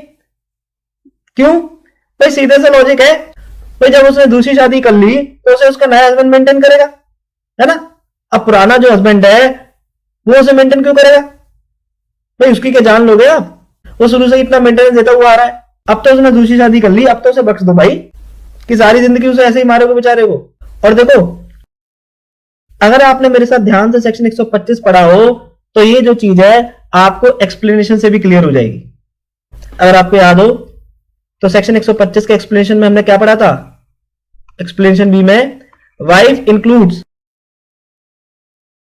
क्यों भाई? सीधे से लॉजिक है भाई, जब उसने दूसरी शादी कर ली तो उसे उसका नया हस्बैंड मेंटेन करेगा, है ना? अब पुराना जो हस्बैंड है वो उसे मेंटेन क्यों करेगा भाई? उसकी क्या जान लोगे आप? वो शुरू से इतना मेंटेनेंस देता हुआ आ रहा है, अब तो उसने दूसरी शादी कर ली, अब तो उसे बख्श दो भाई, कि सारी जिंदगी उसे ऐसे ही मारोगे बेचारे को। और देखो, अगर आपने मेरे साथ ध्यान से सेक्शन 125 पढ़ा हो तो ये जो चीज है आपको एक्सप्लेनेशन से भी क्लियर हो जाएगी। अगर आपको याद हो तो सेक्शन 125 के एक्सप्लेनेशन में हमने क्या पढ़ा था? एक्सप्लेनेशन बी में, वाइफ इंक्लूड्स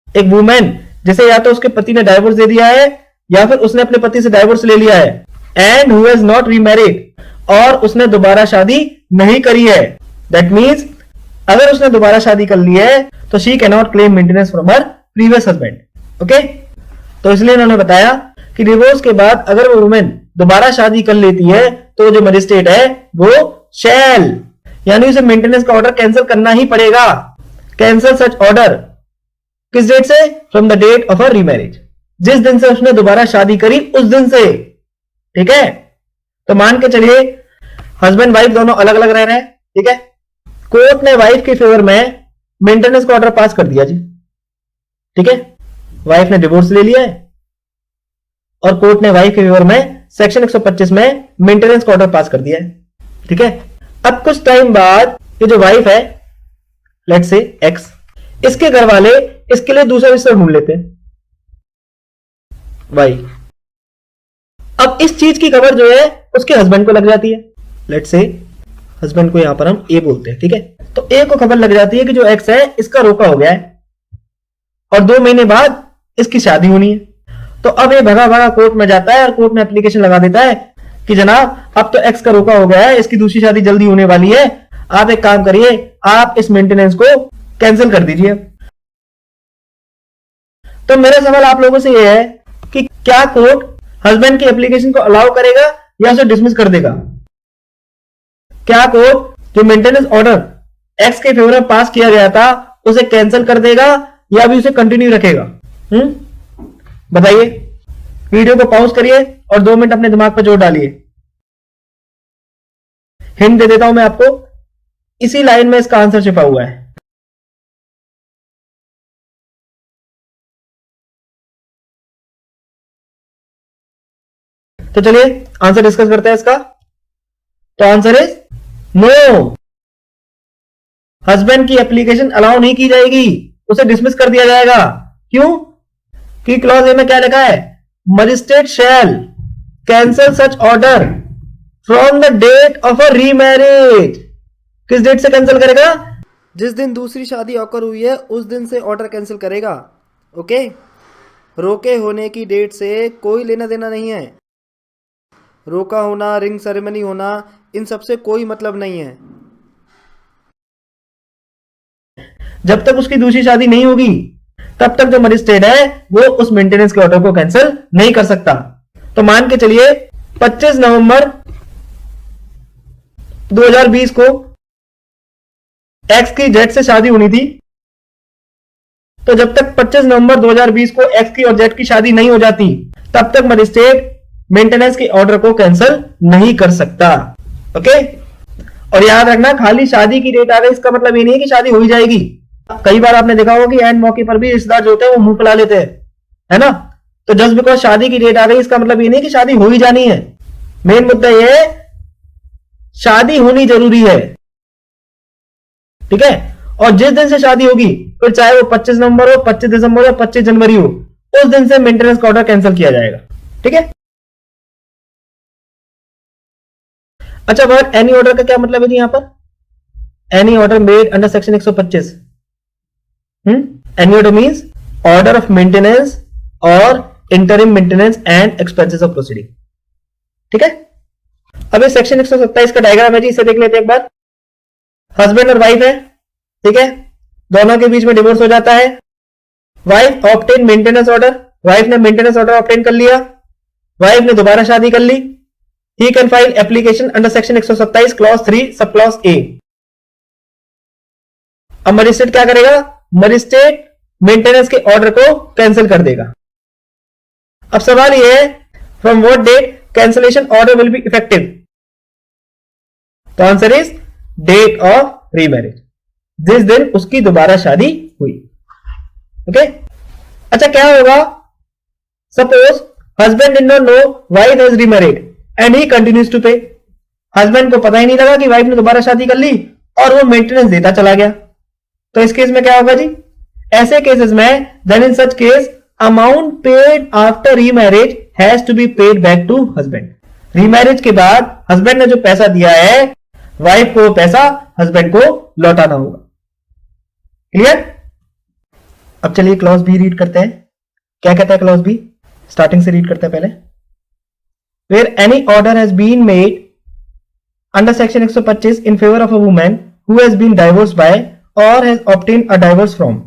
एक वुमेन जिसे या तो उसके पति ने डाइवोर्स दे दिया है या फिर उसने अपने पति से डाइवोर्स ले लिया है, and who has not remarried, और उसने दोबारा शादी नहीं करी है। दैट मींस अगर उसने दोबारा शादी कर ली है तो she can not claim maintenance from her previous husband. Okay, तो इसलिए उन्होंने बताया कि डिवोर्स के बाद अगर वो वुमेन दोबारा शादी कर लेती है तो जो मजिस्ट्रेट है वो शैल, यानी उसे मेंटेनेंस का ऑर्डर कैंसिल करना ही पड़ेगा। कैंसिल सच ऑर्डर किस डेट से? From the date of her remarriage, जिस दिन से उसने दोबारा शादी करी उस दिन से। ठीक है, तो मान के चलिए हस्बैंड वाइफ दोनों अलग अलग रह रहे हैं। ठीक है, कोर्ट ने वाइफ के फेवर में मेंटेनेंस का ऑर्डर पास कर दिया जी। ठीक है, वाइफ ने डिवोर्स ले लिया है और कोर्ट ने वाइफ के फेवर में सेक्शन 125 में मेंटेनेंस का ऑर्डर पास कर दिया है। ठीक है, अब कुछ टाइम बाद ये जो वाइफ है, लेट्स से एक्स, इसके घर वाले इसके लिए दूसरा रिश्ता ढूंढ लेते हैं वाई। अब इस चीज की खबर जो है उसके हस्बैंड को लग जाती है। लेट्स से हस्बैंड को यहां पर हम ए बोलते हैं। ठीक है, तो ए को खबर लग जाती है कि जो एक्स है इसका रोका हो गया है और 2 महीने बाद इसकी शादी होनी है। तो अब ये भगा भगा कोर्ट में जाता है और कोर्ट में एप्लीकेशन लगा देता है कि जनाब अब तो एक्स का रोका हो गया है, इसकी दूसरी शादी जल्दी होने वाली है, आप एक काम करिए, आप इस मेंटेनेंस को कैंसिल कर दीजिए। तो मेरा सवाल आप लोगों से यह है कि क्या कोर्ट हस्बैंड की एप्लीकेशन को अलाउ करेगा या उसे डिसमिस कर देगा? क्या कोर्ट जो मेंटेनेंस ऑर्डर एक्स के फेवर में पास किया गया था उसे कैंसिल कर देगा या भी उसे कंटिन्यू रखेगा? बताइए। वीडियो को पॉज करिए और 2 मिनट अपने दिमाग पर जोर डालिए। हिंट दे देता हूं मैं आपको, इसी लाइन में इसका आंसर छिपा हुआ है। तो चलिए आंसर डिस्कस करते हैं इसका। तो आंसर इज नो, हस्बैंड की एप्लीकेशन अलाउ नहीं की जाएगी, उसे डिसमिस कर दिया जाएगा। क्यों? कि क्लॉज ए में क्या लिखा है, magistrate shall cancel such order from the date of a remarriage. किस डेट से कैंसिल करेगा? जिस दिन दूसरी शादी ऑकर हुई है उस दिन से ऑर्डर कैंसिल करेगा। ओके, रोके होने की डेट से कोई लेना देना नहीं है। रोका होना, रिंग सेरेमनी होना, इन सब से कोई मतलब नहीं है। जब तक उसकी दूसरी शादी नहीं होगी तब तक जो मजिस्ट्रेट है वो उस मेंटेनेंस के ऑर्डर को कैंसिल नहीं कर सकता। तो मान के चलिए 25 नवंबर 2020 को एक्स की जेड से शादी होनी थी। तो जब तक 25 नवंबर 2020 को एक्स की और जेड की शादी नहीं हो जाती तब तक मजिस्ट्रेट मेंटेनेंस के ऑर्डर को कैंसिल नहीं कर सकता। ओके, और याद रखना खाली शादी की डेट आ गई इसका मतलब ये नहीं है कि शादी हो ही जाएगी। कई बार आपने देखा होगा कि एंड मौके पर भी रिश्तेदार जो होते हैं वो मुंह फुला लेते हैं, है ना। तो जस्ट बिकॉज शादी की डेट आ गई इसका मतलब ये नहीं कि शादी हो ही जानी है। मेन मुद्दा ये है शादी होनी जरूरी है, ठीक है। और जिस दिन से शादी होगी, फिर चाहे वो 25 नवंबर हो, 25 दिसंबर हो या 25 जनवरी हो, उस दिन से मेंटेनेंस का ऑर्डर कैंसिल किया जाएगा, ठीक है। अच्छा, वर्ड एनी ऑर्डर का क्या मतलब है जी यहां पर? Any order made under section 125। Any order means order of maintenance और interim maintenance and expenses of proceeding, ठीक है। अब इस सेक्शन 127 का डायग्राम है जी, इसे देख लेते हैं एक बार। हस्बैंड और वाइफ है, ठीक है, दोनों के बीच में डिवोर्स हो जाता है। Wife obtain maintenance order, wife ने मेंटेनेंस ऑर्डर ऑब्टेन कर लिया, वाइफ ने दोबारा शादी कर ली। He can file application under section 127 clause 3 sub clause A. अब मजिस्ट्रेट क्या करेगा? मजिस्ट्रेट मेंटेनेंस के ऑर्डर को कैंसिल कर देगा। अब सवाल यह है from what date cancellation order will be effective? तो answer is date of remarriage, जिस दिन उसकी दोबारा शादी हुई। ओके, अच्छा क्या होगा? Suppose husband did not know wife has remarried and he continues to pay. Husband को पता ही नहीं लगा कि वाइफ ने दोबारा शादी कर ली और वो मेंटेनेंस देता चला गया। तो इस केस में क्या होगा जी? ऐसे केसेस में then in such case amount paid after remarriage has to be paid back to husband. Remarriage के बाद हस्बैंड ने जो पैसा दिया है वाइफ को वो पैसा हस्बैंड को लौटाना होगा। क्लियर? अब चलिए क्लॉज बी रीड करते हैं। क्या कहता है क्लॉज बी? स्टार्टिंग से रीड करते हैं पहले। Where any order has been made under section 125 in favor of a woman who has been divorced by or has obtained a divorce from,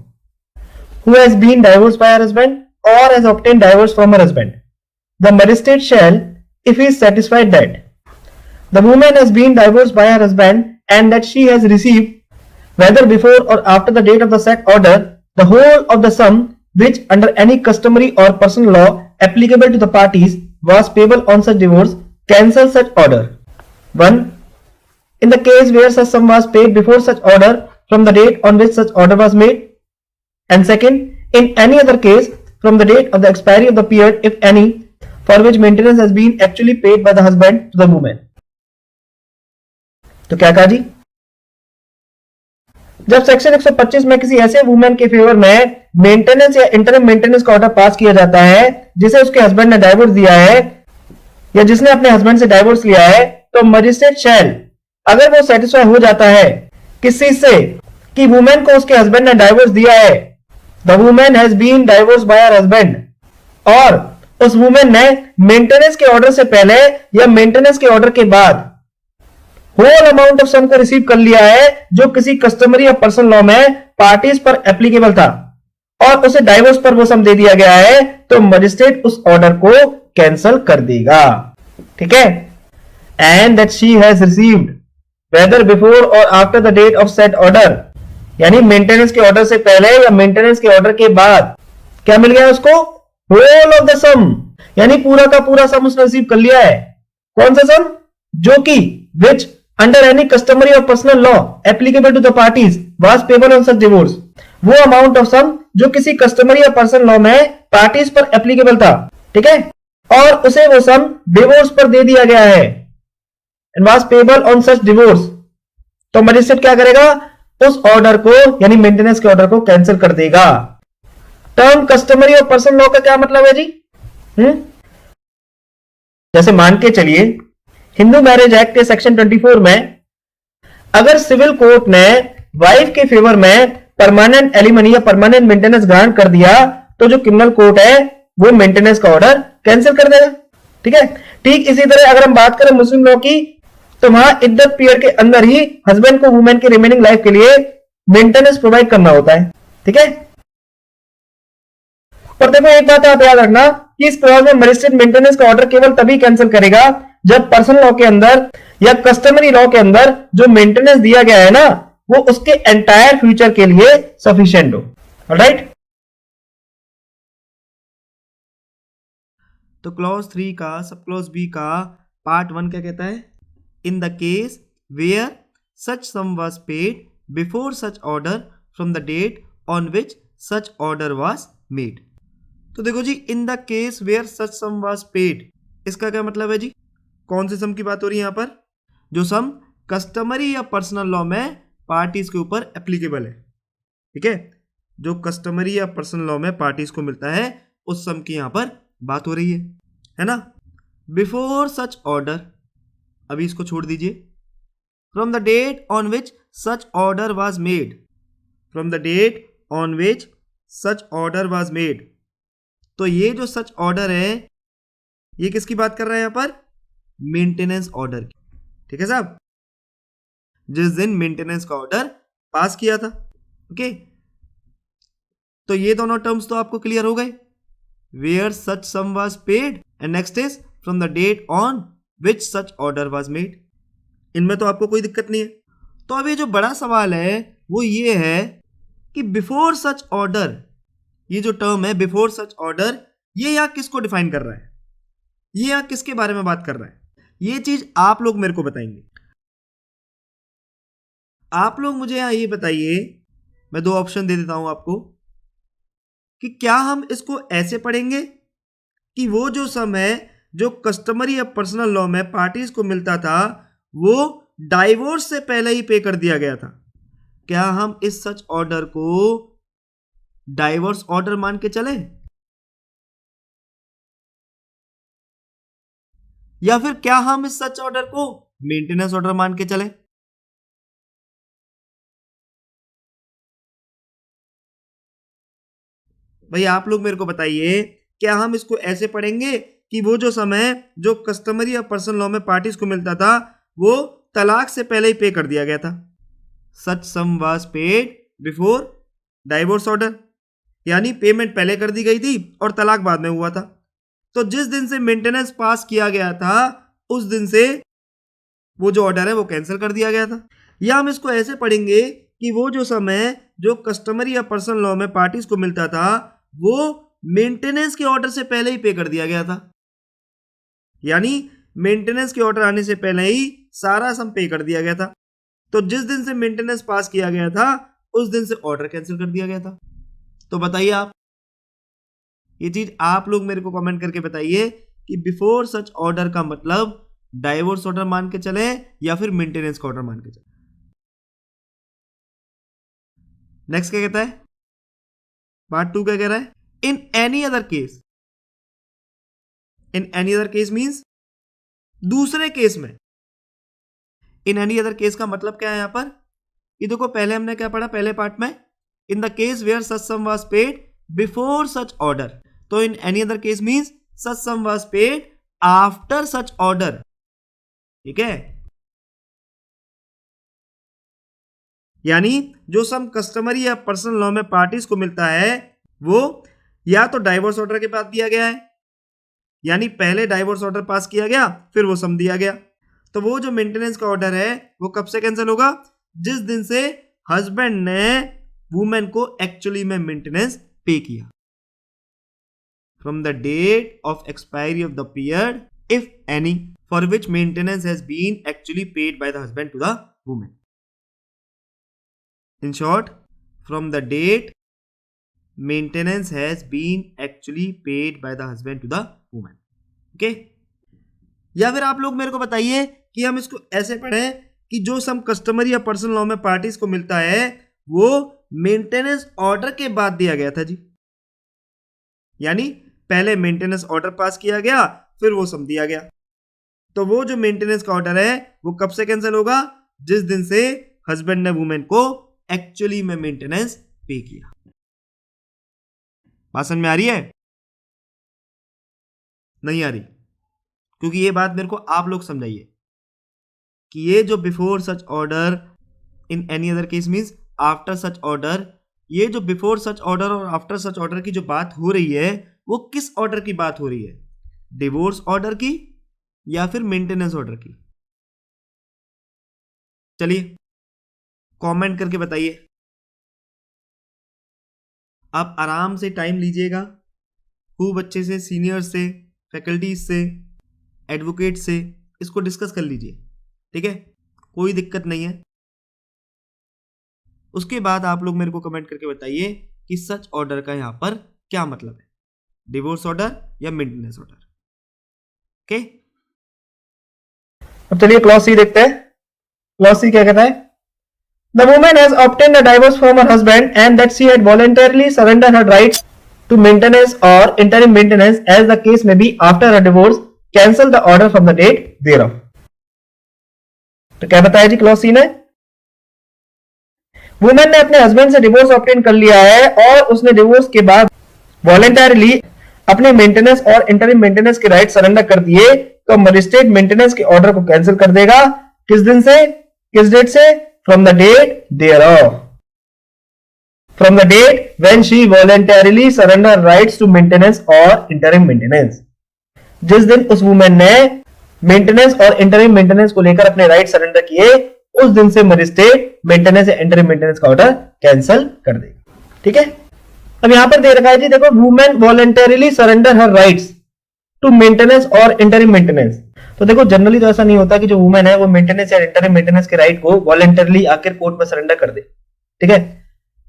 who has been divorced by her husband or has obtained divorce from her husband, the magistrate shall, if he is satisfied that the woman has been divorced by her husband and that she has received, whether before or after the date of the said order, the whole of the sum which under any customary or personal law applicable to the parties was payable on such divorce, cancel such order. 1. In the case where such sum was paid before such order from the date on which such order was made, and second, in any other case from the date of the expiry of the period, if any, for which maintenance has been actually paid by the husband to the woman. तो क्या कहा जी? जब section 125 में किसी ऐसे women के favour में maintenance या इंटरिम मेंटेनेंस का ऑर्डर पास किया जाता है जिसे उसके हस्बैंड ने डाइवोर्स दिया है या जिसने अपने हस्बैंड से डाइवोर्स लिया है, तो मजिस्ट्रेट शैल, अगर वो सेटिस्फाई हो जाता है किस चीज से कि वुमेन को उसके हस्बैंड ने डाइवोर्स दिया है, the women has been divorce by her husband, और उस वुमेन ने मेंटेनेंस के ऑर्डर से पहले या मेंटेनेंस के ऑर्डर के बाद होल अमाउंट ऑफ सम को रिसीव कर लिया है जो किसी कस्टमरी या पर्सनल लॉ में पार्टीज पर एप्लीकेबल था और उसे डाइवोर्स पर वो सम दे दिया गया है, तो मजिस्ट्रेट उस ऑर्डर को कैंसिल कर देगा। ठीक है? And that she has received whether before or after the date of said order, यानी मेंटेनेंस के ऑर्डर से पहले या मेंटेनेंस के ऑर्डर के बाद क्या मिल गया उसको? होल ऑफ द सम, यानी पूरा का पूरा सम उसने रिसीव कर लिया है। कौन सा सम? जो कि विच अंडर एनी कस्टमरी और personal law applicable to the parties was payable on such divorce, वो अमाउंट ऑफ सम जो किसी कस्टमरी या पर्सनल लॉ में पार्टीज पर एप्लीकेबल था। ठीक है? और उसे वो सम डिवोर्स पर दे दिया गया है and was payable on such divorce, तो मजिस्ट्रेट क्या करेगा, उस ऑर्डर को यानी मेंटेनेंस के ऑर्डर को कैंसिल कर देगा। टर्म कस्टमरी और पर्सनल लॉ का क्या मतलब है जी? जैसे मान के चलिए हिंदू मैरिज एक्ट के सेक्शन 24 में अगर सिविल कोर्ट ने वाइफ के फेवर में परमानेंट एलिमनी या परमानेंट मेंटेनेंस ग्रांट कर दिया तो जो क्रिमिनल कोर्ट है वो मेंटेनेंस का ऑर्डर कैंसिल कर देगा। ठीक है, ठीक इसी तरह अगर हम बात करें मुस्लिम लॉ की तो वहां इद्दत पीरियड के अंदर ही हस्बैंड को वुमेन की रिमेनिंग लाइफ के लिए मेंटेनेंस प्रोवाइड करना होता है। ठीक है, पर देखो एक बात आप याद रखना कि इस क्लॉज में मजिस्ट्रेट मेंटेनेंस का ऑर्डर केवल तभी कैंसिल करेगा जब पर्सनल लॉ के अंदर या कस्टमरी लॉ के अंदर जो मेंटेनेंस दिया गया है ना वो उसके एंटायर फ्यूचर के लिए सफिशिएंट हो। ऑलराइट, तो क्लॉज 3 का सब क्लॉज बी का पार्ट 1 क्या कहता है? In the case where such sum was paid before such order from the date on which such order was made. तो देखो जी, in the case where such sum was paid, इसका क्या मतलब है जी? कौन से सम की बात हो रही है यहां पर? जो सम कस्टमरी या पर्सनल लॉ में पार्टीज के ऊपर एप्लीकेबल है। ठीक है, जो कस्टमरी या पर्सनल लॉ में पार्टीज को मिलता है उस सम की यहां पर बात हो रही है ना। बिफोर सच ऑर्डर, अभी इसको छोड़ दीजिए। From the date on which such order was made, from the date on which such order was made, तो ये जो सच ऑर्डर है ये किसकी बात कर रहा है यहां पर? मेंटेनेंस ऑर्डर की। ठीक है साहब, जिस दिन मेंटेनेंस का ऑर्डर पास किया था। ओके, तो ये दोनों टर्म्स तो आपको क्लियर हो गए। Where such sum was paid and next is from the date on which such order was made. इनमें तो आपको कोई दिक्कत नहीं है। तो अब ये जो बड़ा सवाल है वो ये है कि बिफोर सच ऑर्डर, ये जो टर्म है बिफोर सच ऑर्डर, ये यहां किसको डिफाइन कर रहा है? ये यहां किसके बारे में बात कर रहा है? ये चीज आप लोग मेरे को बताएंगे। आप लोग मुझे यहां ये बताइए, मैं दो ऑप्शन दे देता हूं आपको, कि क्या हम इसको ऐसे पढ़ेंगे कि वो जो सम है जो कस्टमरी या पर्सनल लॉ में पार्टीज को मिलता था वो डाइवोर्स से पहले ही पे कर दिया गया था। क्या हम इस सच ऑर्डर को डाइवोर्स ऑर्डर मान के चले, या फिर क्या हम इस सच ऑर्डर को मेंटेनेंस ऑर्डर मान के चले? भाई आप लोग मेरे को बताइए, क्या हम इसको ऐसे पढ़ेंगे कि वो जो समय जो कस्टमरी या पर्सनल लॉ में पार्टीज को मिलता था वो तलाक से पहले ही पे कर दिया गया था? Such sum was paid before divorce order, यानी पेमेंट पहले कर दी गई थी और तलाक बाद में हुआ था। तो जिस दिन से मेंटेनेंस पास किया गया था उस दिन से वो जो ऑर्डर है वो कैंसिल कर दिया गया था। या हम इसको ऐसे पढ़ेंगे कि वो जो समय जो कस्टमरी या पर्सनल लॉ में पार्टीज को मिलता था वो मेंटेनेंस के ऑर्डर से पहले ही पे कर दिया गया था, यानी मेंटेनेंस के ऑर्डर आने से पहले ही सारा सम पे कर दिया गया था। तो जिस दिन से मेंटेनेंस पास किया गया था उस दिन से ऑर्डर कैंसिल कर दिया गया था। तो बताइए आप, ये चीज आप लोग मेरे को कमेंट करके बताइए कि बिफोर सच ऑर्डर का मतलब डाइवोर्स ऑर्डर मान के चले या फिर मेंटेनेंस का ऑर्डर मान के चले। नेक्स्ट क्या कहता है? पार्ट 2 क्या कह रहा है? इन एनी अदर केस, इन एनी अदर केस मींस दूसरे केस में। इन एनी अदर केस का मतलब क्या है यहां पर? ये देखो, पहले हमने क्या पढ़ा पहले पार्ट में, in the case where such sum was paid before such order. तो in any other case means such sum was paid after such order. ठीक है, यानी जो सम कस्टमरी या पर्सनल लॉ में पार्टीज को मिलता है वो या तो डाइवोर्स ऑर्डर के बाद दिया गया है, यानी पहले डाइवोर्स ऑर्डर पास किया गया फिर वो सम दिया गया। तो वो जो मेंटेनेंस का ऑर्डर है वो कब से कैंसिल होगा? जिस दिन से हस्बैंड ने वुमेन को एक्चुअली में मेंटेनेंस पे किया। From the date of expiry of the period if any for which maintenance has been actually paid by the husband to the women. In short, from the date maintenance has been actually paid by the husband to the woman. Okay. या फिर आप लोग मेरे को बताइए कि हम इसको ऐसे पढ़ें कि जो सम कस्टमरी या पर्सनल लॉ में पार्टीज को मिलता है वो मेंटेनेंस ऑर्डर के बाद दिया गया था जी, यानी पहले मेंटेनेंस ऑर्डर पास किया गया फिर वो सम दिया गया। तो वो जो मेंटेनेंस का ऑर्डर है वो कब से कैंसिल होगा? जिस दिन से हस्बैंड ने वुमेन को एक्चुअली में मेंटेनेंस पे किया। बात समझ में आ रही है? नहीं आ रही? क्योंकि ये बात मेरे को आप लोग समझाइए कि ये जो before such order in any other case means after such order, ये जो बिफोर सच ऑर्डर और आफ्टर सच ऑर्डर की जो बात हो रही है वो किस ऑर्डर की बात हो रही है? डिवोर्स ऑर्डर की या फिर मेंटेनेंस ऑर्डर की? चलिए कमेंट करके बताइए। आप आराम से टाइम लीजिएगा, खूब अच्छे से सीनियर से, फैकल्टीज से, एडवोकेट से इसको डिस्कस कर लीजिए, ठीक है? कोई दिक्कत नहीं है। उसके बाद आप लोग मेरे को कमेंट करके बताइए कि सच ऑर्डर का यहां पर क्या मतलब है, डिवोर्स ऑर्डर या मेंटेनेंस ऑर्डर। ओके, अब चलिए क्लॉज सी देखते हैं। क्लॉज सी क्या कहता है? The woman has obtained a divorce from her husband and that she had voluntarily surrendered her rights to maintenance or interim maintenance as the case may be after her divorce, cancel the order from the date thereof. तो क्या बताया जी clause C ने? Women ने अपने husband से divorce obtain कर लिया है और उसने डिवोर्स के बाद वॉलेंटरली अपने मेंटेनेंस और इंटरिम मेंटेनेंस के राइट सरेंडर कर दिए, तो मजिस्ट्रेट मेंटेनेंस के ऑर्डर को कैंसिल कर देगा। किस दिन से, किस डेट से? From the date thereof, from the date when she voluntarily surrender rights to maintenance or interim maintenance। जिस दिन उस वुमेन ने मेंटेनेंस और इंटरिम मेंटेनेंस को लेकर अपने राइट सरेंडर किए, उस दिन से मजिस्ट्रेट मेंटेनेंस या इंटरिम मेंटेनेंस का ऑर्डर कैंसिल कर देगा, ठीक है? अब यहां पर दे रखा है जी, देखो, women voluntarily surrender her rights to maintenance और इंटरिम मेंटेनेंस। तो देखो जनरली तो ऐसा नहीं होता कि जो वुमेन है वो मेंटेनेंस या इंटरिम मेंटेनेंस के राइट को वॉलेंटरली आकर कोर्ट में सरेंडर कर दे, ठीक है?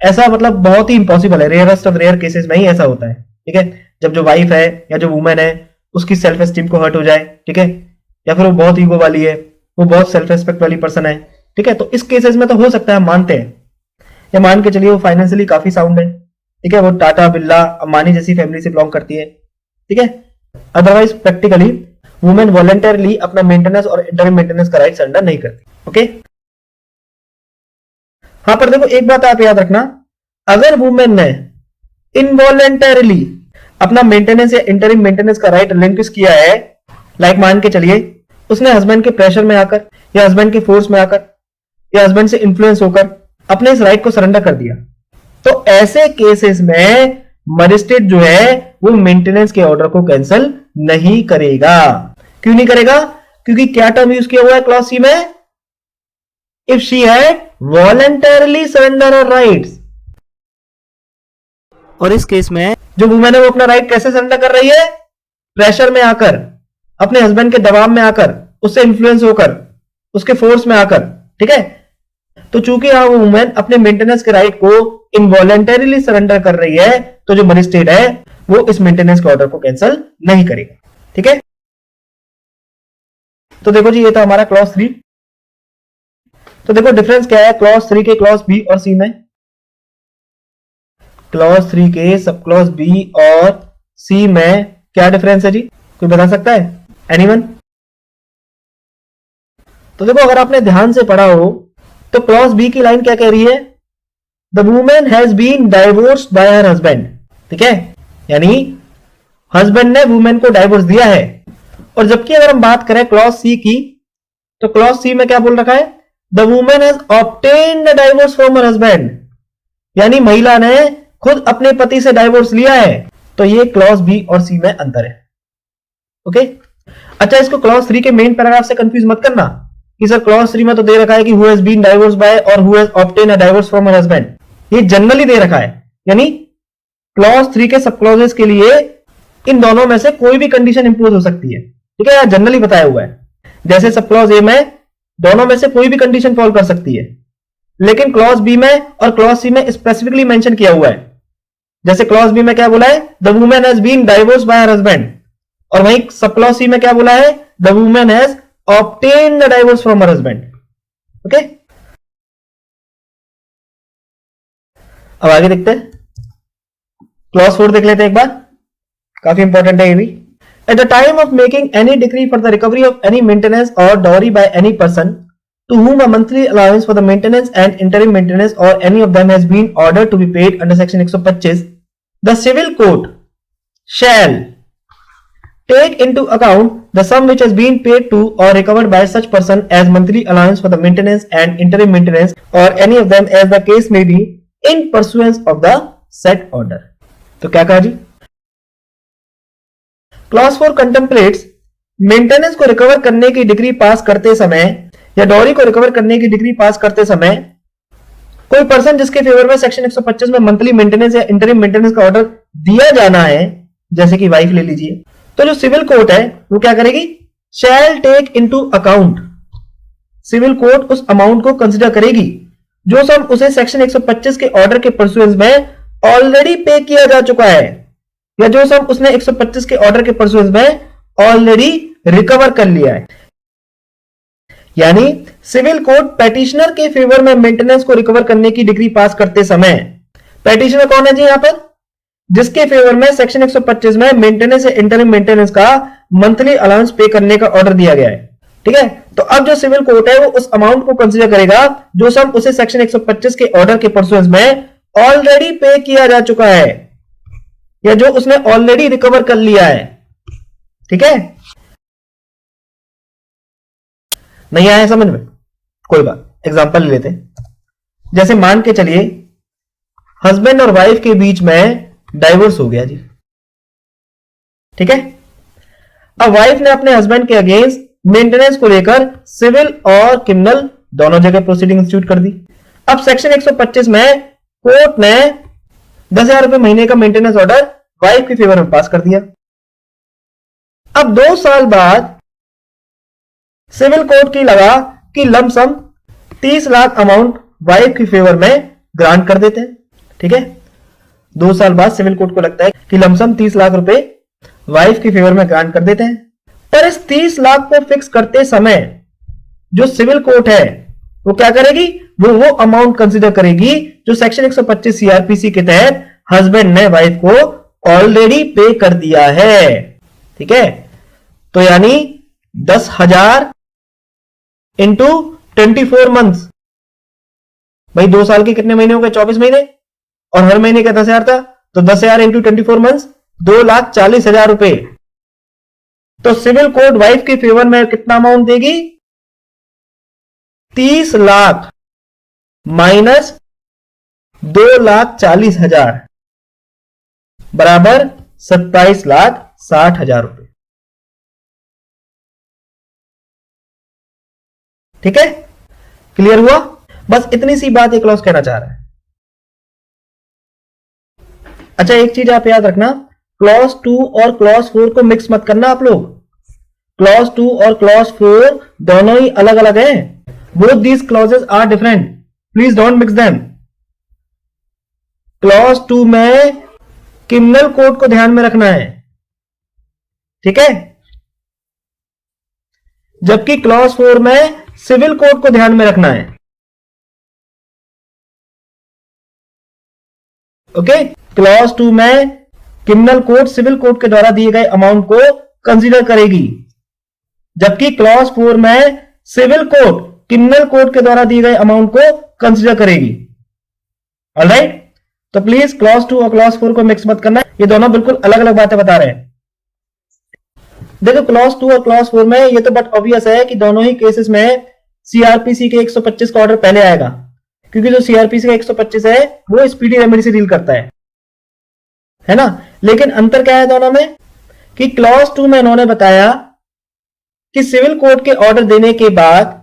ऐसा मतलब बहुत ही इंपॉसिबल है, रेयरेस्ट ऑफ रेयर केसेस में ही ऐसा होता है, ठीक है? जब जो वाइफ है या जो वुमेन है उसकी सेल्फ एस्टीम को हर्ट हो जाए, ठीक है, या फिर वो बहुत ईगो वाली है, वो बहुत सेल्फ रेस्पेक्ट वाली पर्सन है, ठीक है, तो इस केसेस में तो हो सकता है, मानते हैं, या मान के चलिए वो फाइनेंशियली काफी साउंड है, ठीक है, वो टाटा बिरला अंबानी जैसी फैमिली से बिलोंग करती है, ठीक है। अदरवाइज प्रैक्टिकली वुमेन वॉलंटरली अपना मेंटेनेंस और इंटरिम मेंटेनेंस का राइट सरेंडर नहीं करती, ओके। हाँ, पर देखो एक बात आप याद रखना, अगर वुमेन ने इनवॉलंटरली अपना मेंटेनेंस या इंटरिम मेंटेनेंस का राइट रिलिंक्विश किया है, लाइक मान के चलिए उसने हस्बैंड के प्रेशर में आकर या हस्बैंड के फोर्स में आकर या हस्बैंड से इन्फ्लुएंस होकर अपने इस राइट को सरेंडर कर दिया, तो ऐसे केसेस में मजिस्ट्रेट जो है वो मेंटेनेंस के ऑर्डर को कैंसिल नहीं करेगा। क्यों नहीं करेगा? क्योंकि क्या टर्म यूज किया हुआ है क्लॉज सी में? If she had voluntarily surrender her rights. और इस केस में जो वुमेन है वो अपना राइट कैसे सरेंडर कर रही है? प्रेशर में आकर, अपने हस्बैंड के दबाव में आकर, उससे इन्फ्लुएंस होकर, उसके फोर्स में आकर, ठीक है। तो चूंकि यहां वो वुमेन अपने मेंटेनेंस के राइट को इनवॉलंटरीली सरेंडर कर रही है, तो जो मजिस्ट्रेट है वो इस मेंटेनेंस के ऑर्डर को कैंसिल नहीं करेगा, ठीक है। तो देखो जी, ये था हमारा क्लॉज 3। तो देखो डिफरेंस क्या है क्लॉज 3 के क्लॉज बी और सी में। क्लॉज 3 के सब क्लॉज बी और सी में क्या डिफरेंस है जी? कोई बता सकता है? एनीवन? तो देखो अगर आपने ध्यान से पढ़ा हो तो क्लॉज बी की लाइन क्या कह रही है? The women has been divorced by her husband, ठीक है, यानी हस्बैंड ने वुमेन को डाइवोर्स दिया है। और जबकि अगर हम बात करें क्लॉज सी की, तो क्लॉज सी में क्या बोल रखा है? The women has obtained divorce from her husband, यानी महिला ने खुद अपने पति से डाइवोर्स लिया है। तो ये क्लॉज बी और सी में अंतर है, ओके। अच्छा, इसको क्लॉज 3 के मेन पैराग्राफ से कंफ्यूज मत करना कि सर क्लॉज 3 में तो दे रखा है कि who has been divorce by or who has obtained a divorce from her husband, ये जनरली दे रखा है, यानी क्लॉज 3 के सब क्लॉजेस के लिए इन दोनों में से कोई भी कंडीशन इंपोज हो सकती है, ठीक है, यहां जनरली बताया हुआ है। जैसे सब क्लॉज ए में दोनों में से कोई भी कंडीशन फॉल कर सकती है, लेकिन क्लॉज बी में और क्लॉज सी में स्पेसिफिकली मेंशन किया हुआ है। जैसे क्लॉज बी में क्या बोला है? The women has been divorce by her husband, और वहीं सब क्लॉज सी में क्या बोला है, the women has obtain the divorce from her husband. Okay, अब आगे देखते हैं, क्लॉज 4 देख लेते हैं एक बार, काफी इंपॉर्टेंट है ये भी। At the time of making any decree for the recovery of any maintenance or dowry by any person to whom a monthly allowance for the maintenance and interim maintenance or any of them has been ordered to be paid under section 125, the civil court shall take into account the sum which has been paid to or recovered by such person as monthly allowance for the maintenance and interim maintenance or any of them as the case may be in pursuance of the said order। तो क्या कहा जी, clause 4 कंटेम्पलेट्स maintenance को recover करने की degree पास करते समय या dowry को रिकवर करने की डिग्री पास करते समय कोई पर्सन जिसके फेवर में सेक्शन 125 में मंथली मेंटेनेंस या इंटरिम मेंटेनेंस का ऑर्डर दिया जाना है, जैसे कि वाइफ ले लीजिए, तो जो सिविल कोर्ट है वो क्या करेगी, shall take into account, civil court उस अमाउंट को कंसीडर करेगी जो सम उसे सेक्शन 125 के ऑर्डर के परसुएंस में ऑलरेडी पे किया जा चुका है या जो सम उसने 125 के ऑर्डर के परसुएंस में ऑलरेडी रिकवर कर लिया है। यानी सिविल कोर्ट पेटिशनर के फेवर में मेंटेनेंस को रिकवर करने की डिग्री पास करते समय, पेटिशनर कौन है जी यहां पर, जिसके फेवर में सेक्शन 125 में मेंटेनेंस या इंटरिम मेंटेनेंस का मंथली अलाउंस पे करने का ऑर्डर दिया गया है। ठीक है, तो अब जो सिविल कोर्ट है वो उस अमाउंट को कंसीडर करेगा जो सम उसे सेक्शन 125 के ऑर्डर के परसुएंस में ऑलरेडी पे किया जा चुका है या जो उसने ऑलरेडी रिकवर कर लिया है। ठीक है, नहीं आया समझ में, कोई बात, एग्जांपल ले लेते हैं। जैसे मान के चलिए हस्बैंड और वाइफ के बीच में डाइवोर्स हो गया जी। ठीक है, अब वाइफ ने अपने हस्बैंड के अगेंस्ट मेंटेनेंस को लेकर सिविल और क्रिमिनल दोनों जगह प्रोसीडिंग इंस्टीट्यूट कर दी। अब सेक्शन 125 में कोर्ट ने 10,000 रुपए महीने का मेंटेनेंस ऑर्डर वाइफ के फेवर में पास कर दिया। अब 2 साल बाद सिविल कोर्ट की लगा कि लमसम 30 लाख अमाउंट वाइफ के फेवर में ग्रांट कर देते हैं। ठीक है, 2 साल बाद सिविल कोर्ट को लगता है कि लमसम 30 लाख रुपए वाइफ के फेवर में ग्रांट कर देते हैं, पर इस 30 लाख को फिक्स करते समय जो सिविल कोर्ट है वो क्या करेगी, वो अमाउंट कंसीडर करेगी जो सेक्शन 125 सीआरपीसी के तहत हस्बैंड ने वाइफ को ऑलरेडी पे कर दिया है। ठीक है, तो यानी 10,000 इंटू 24 मंथ्स, भाई 2 साल के कितने महीने हो गए, 24 महीने, और हर महीने का 10,000 था, तो 10,000 इंटू 24 मंथ्स 2,40,000 रुपए। तो सिविल कोर्ट वाइफ के फेवर में कितना अमाउंट देगी, 30 लाख माइनस 2,40,000 बराबर 27,60,000 रुपए। ठीक है, क्लियर हुआ, बस इतनी सी बात एक क्लॉज कहना चाह रहा है। अच्छा, एक चीज आप याद रखना, क्लॉज 2 और क्लॉज 4 को मिक्स मत करना आप लोग। क्लॉज 2 और क्लॉज 4 दोनों ही अलग अलग हैं। Both these clauses are different, please don't mix them. Clause 2 में क्रिमिनल कोड को ध्यान में रखना है, ठीक है, जबकि क्लॉज 4 में सिविल कोड को ध्यान में रखना है। ओके, क्लॉज 2 में क्रिमिनल कोड सिविल कोड के द्वारा दिए गए अमाउंट को कंसीडर करेगी, जबकि क्लॉज 4 में सिविल कोड क्रिमिनल कोड के द्वारा दिए गए अमाउंट को कंसीडर करेगी। ऑलराइट, तो प्लीज क्लॉज 2 और क्लॉज 4 को मिक्स मत करना, ये दोनों बिल्कुल अलग अलग बातें बता रहे हैं। देखो, क्लॉज 2 और क्लॉज 4 में ये तो बट ऑब्वियस है कि दोनों ही केसेस में सीआरपीसी के 125 का ऑर्डर पहले आएगा, क्योंकि जो सीआरपीसी का 125 है वो स्पीडी रेमेडी से डील करता है ना। लेकिन अंतर क्या है दोनों में, कि क्लॉज 2 में इन्होंने बताया कि सिविल कोर्ट के ऑर्डर देने के बाद,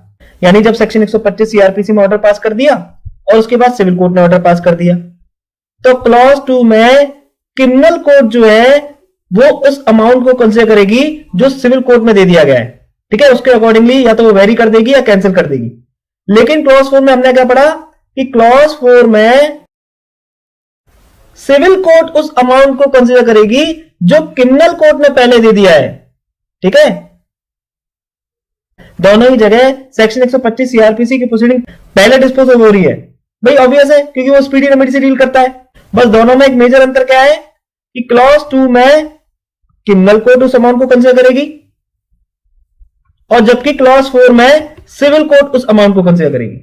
यानी जब सेक्शन 125 सीआरपीसी में ऑर्डर पास कर दिया और उसके बाद सिविल कोर्ट ने ऑर्डर पास कर दिया, तो क्लॉज 2 में क्रिमिनल कोर्ट जो है वो उस अमाउंट को कंसीडर करेगी जो सिविल कोर्ट में दे दिया गया है। ठीक है, उसके अकॉर्डिंगली या तो वो वेरी कर देगी या कैंसिल कर देगी। लेकिन क्लॉज 4 में हमने क्या पढ़ा कि क्लॉज 4 में सिविल कोर्ट उस अमाउंट को कंसीडर करेगी जो क्रिमिनल कोर्ट ने पहले दे दिया है, ठीक है। दोनों ही जगह सेक्शन 125 सीआरपीसी की प्रोसीडिंग पहले डिस्पोज हो रही है। भाई ऑब्वियस है, क्योंकि वो स्पीडी रेमेडी से डील करता है। बस दोनों में एक मेजर अंतर क्या है कि क्लॉज 2 में क्रिमिनल कोर्ट उस अमाउंट को कंसीडर करेगी, और जबकि क्लॉज 4 में सिविल कोर्ट उस अमाउंट को कंसीडर करेगी।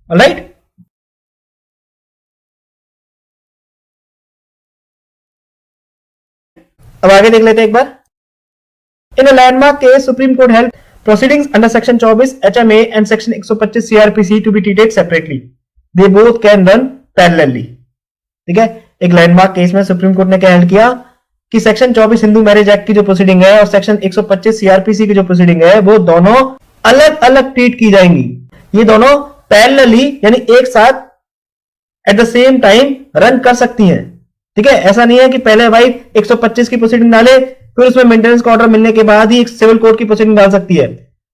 ऑलराइट, अब आगे देख लेते हैं एक बार। In a landmark case Supreme Court held proceedings under section 24 HMA and section 125 CRPC to be treated separately. They both can run parallelly. ठीक है, एक लैंडमार्क केस में सुप्रीम कोर्ट ने क्या हेल्ड किया कि सेक्शन 24 हिंदू मैरिज एक्ट की जो प्रोसीडिंग है और सेक्शन 125 सीआरपीसी की जो प्रोसीडिंग है वो दोनों अलग अलग ट्रीट की जाएंगी। ये दोनों पैरेलली यानी एक साथ at the same time run कर सकती हैं। ठीक है, ऐसा नहीं है कि पहले वाइफ 125 की प्रोसीडिंग डाले फिर उसमें मेंटेनेंस का ऑर्डर मिलने के बाद ही सिविल कोर्ट की प्रोसीडिंग डाल सकती है।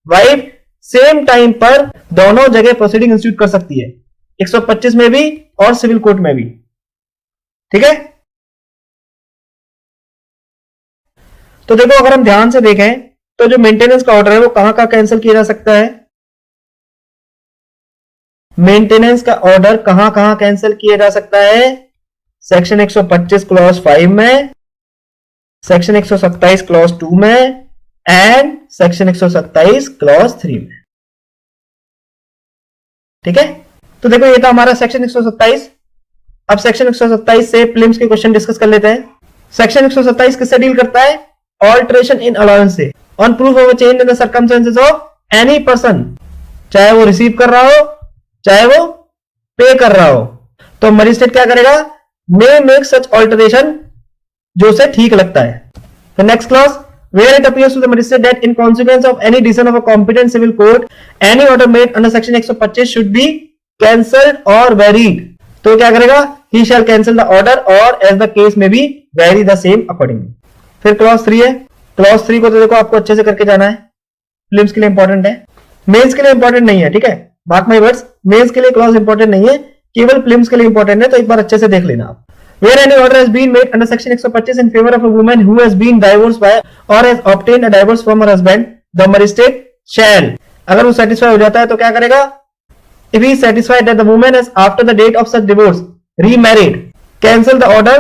वाइफ सेम टाइम पर दोनों जगह प्रोसीडिंग इंस्टीट्यूट कर सकती है, 125 में भी और सिविल कोर्ट में भी। ठीक है, तो देखो अगर हम ध्यान से देखें तो जो मेंटेनेंस का ऑर्डर है वो कहां कहां कैंसिल किया जा सकता है। मेंटेनेंस का ऑर्डर कहां कहां कैंसिल किया जा सकता है, सेक्शन 125 क्लॉज 5 में, सेक्शन 127 क्लॉज 2 में एंड सेक्शन 127 क्लॉज 3 में। ठीक है, तो देखो ये था हमारा सेक्शन 127। अब सेक्शन 127 से प्रीलिम्स के क्वेश्चन डिस्कस कर लेते हैं। सेक्शन 127 किससे डील करता है, ऑल्टरेशन इन अलाउंस से, on proof of change in the circumstances of any person, चाहे वो रिसीव कर रहा हो चाहे वो पे कर रहा हो। तो मजिस्ट्रेट क्या करेगा, मे मेक सच ऑल्टरेशन जो उसे ठीक लगता है। The next clause, where it appears to the magistrate that in consequence of any decision of a competent civil court, any order made under section 125 should be cancelled or varied. तो क्या करेगा, he shall cancel the order or as the case may be vary the same accordingly. फिर clause 3 है, clause 3 को तो देखो आपको अच्छे से करके जाना है, फिल्म्स के लिए इंपॉर्टेंट है, मेंस के लिए इंपॉर्टेंट नहीं है। ठीक है, मार्क माय वर्ड्स, मेंस के लिए क्लॉज इंपॉर्टेंट नहीं है, केवल फिल्म्स के लिए इंपॉर्टेंट है, तो एक बार अच्छे से देख लेना आप। Where any order has been made under section 125 in favor of a woman who has been divorced by or has obtained a divorce from her husband, the magistrate shall, अगर वो satisfy हो जाता है तो क्या करेगा, if he is satisfied that the woman has after the date of such divorce remarried, cancel the order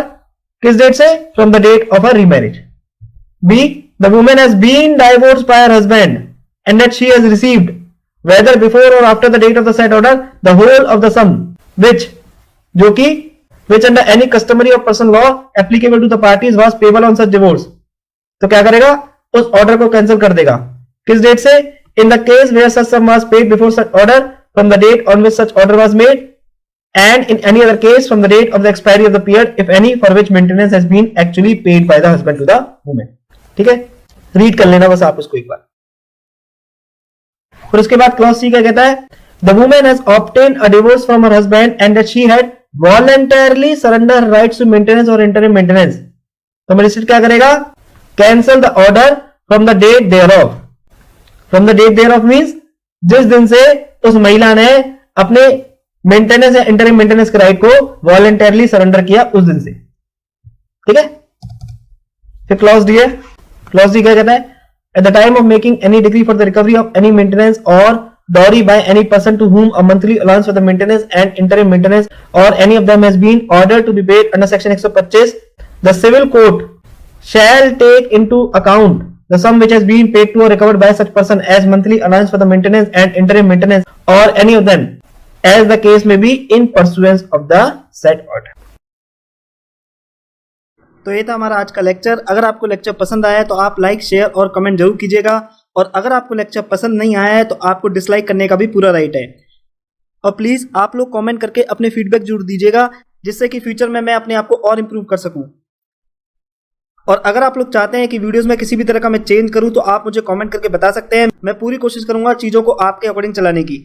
किस date से, from the date of her remarriage. B, the woman has been divorced by her husband and that she has received whether before or after the date of the said order the whole of the sum which, जो कि which under any customary or personal law applicable to the parties was payable on such divorce, तो क्या करेगा, उस order को cancel कर देगा किस डेट से, in the case where such sum was paid before such order from the date on which such order was made and in any other case from the date of the expiry of the period if any for which maintenance has been actually paid by the husband to the woman. ठीक है, read कर लेना बस आप उसको एक बार। फिर उसके बाद क्लॉज सी क्या कहता है, the woman has obtained a divorce from her husband and that she had voluntarily surrender her rights to maintenance or interim maintenance, तो मजिस्ट्रेट क्या करेगा, cancel the order from the date thereof. From the date thereof means जिस दिन से उस महिला ने अपने मेंटेनेंस या इंटरिम मेंटेनेंस के राइट को वॉलंटरली सरेंडर किया उस दिन से। ठीक है, फिर क्लॉज डी है, क्लॉज डी क्या कहता है, at the time of making any decree for the recovery of any maintenance or dowry by any person to whom a monthly allowance for the maintenance and interim maintenance or any of them has been ordered to be paid under section 125, the civil court shall take into account the sum which has been paid to or recovered by such person as monthly allowance for the maintenance and interim maintenance or any of them as the case may be in pursuance of the said order. तो ये था हमारा आज का lecture. अगर आपको lecture पसंद आया तो आप लाइक शेयर और कमेंट जरूर कीजिएगा, और अगर आपको लेक्चर पसंद नहीं आया है तो आपको डिसलाइक करने का भी पूरा राइट है। और प्लीज़ आप लोग कमेंट करके अपने फीडबैक जरूर दीजिएगा, जिससे कि फ्यूचर में मैं अपने आप को और इम्प्रूव कर सकूं। और अगर आप लोग चाहते हैं कि वीडियोस में किसी भी तरह का मैं चेंज करूं तो आप मुझे कमेंट करके बता सकते हैं, मैं पूरी कोशिश करूंगा चीज़ों को आपके अकॉर्डिंग चलाने की।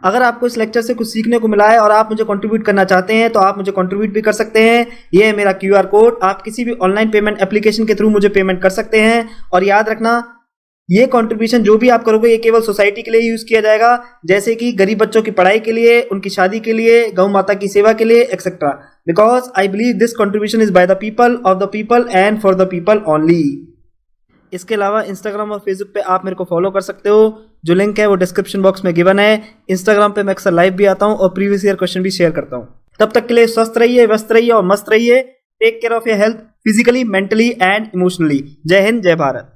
अगर आपको इस लेक्चर से कुछ सीखने को मिला है और आप मुझे कंट्रीब्यूट करना चाहते हैं तो आप मुझे कंट्रीब्यूट भी कर सकते हैं। ये है मेरा QR कोड, आप किसी भी ऑनलाइन पेमेंट एप्लीकेशन के थ्रू मुझे पेमेंट कर सकते हैं। और याद रखना, ये कंट्रीब्यूशन जो भी आप करोगे ये केवल सोसाइटी के लिए यूज किया जाएगा, जैसे कि गरीब बच्चों की पढ़ाई के लिए, उनकी शादी के लिए, गौ माता की सेवा के लिए etcetera. Because I believe this contribution is by the people, of the people and for the people only. इसके अलावा इंस्टाग्राम और फेसबुक पे आप मेरे को फॉलो कर सकते हो, जो लिंक है वो डिस्क्रिप्शन बॉक्स में गिवन है। इंस्टाग्राम पे मैं अक्सर लाइव भी आता हूँ और प्रीवियस ईयर क्वेश्चन भी शेयर करता हूँ। तब तक के लिए स्वस्थ रहिए, व्यस्त रहिए और मस्त रहिए। Take care of your health physically, mentally and emotionally. जय हिंद, जय भारत।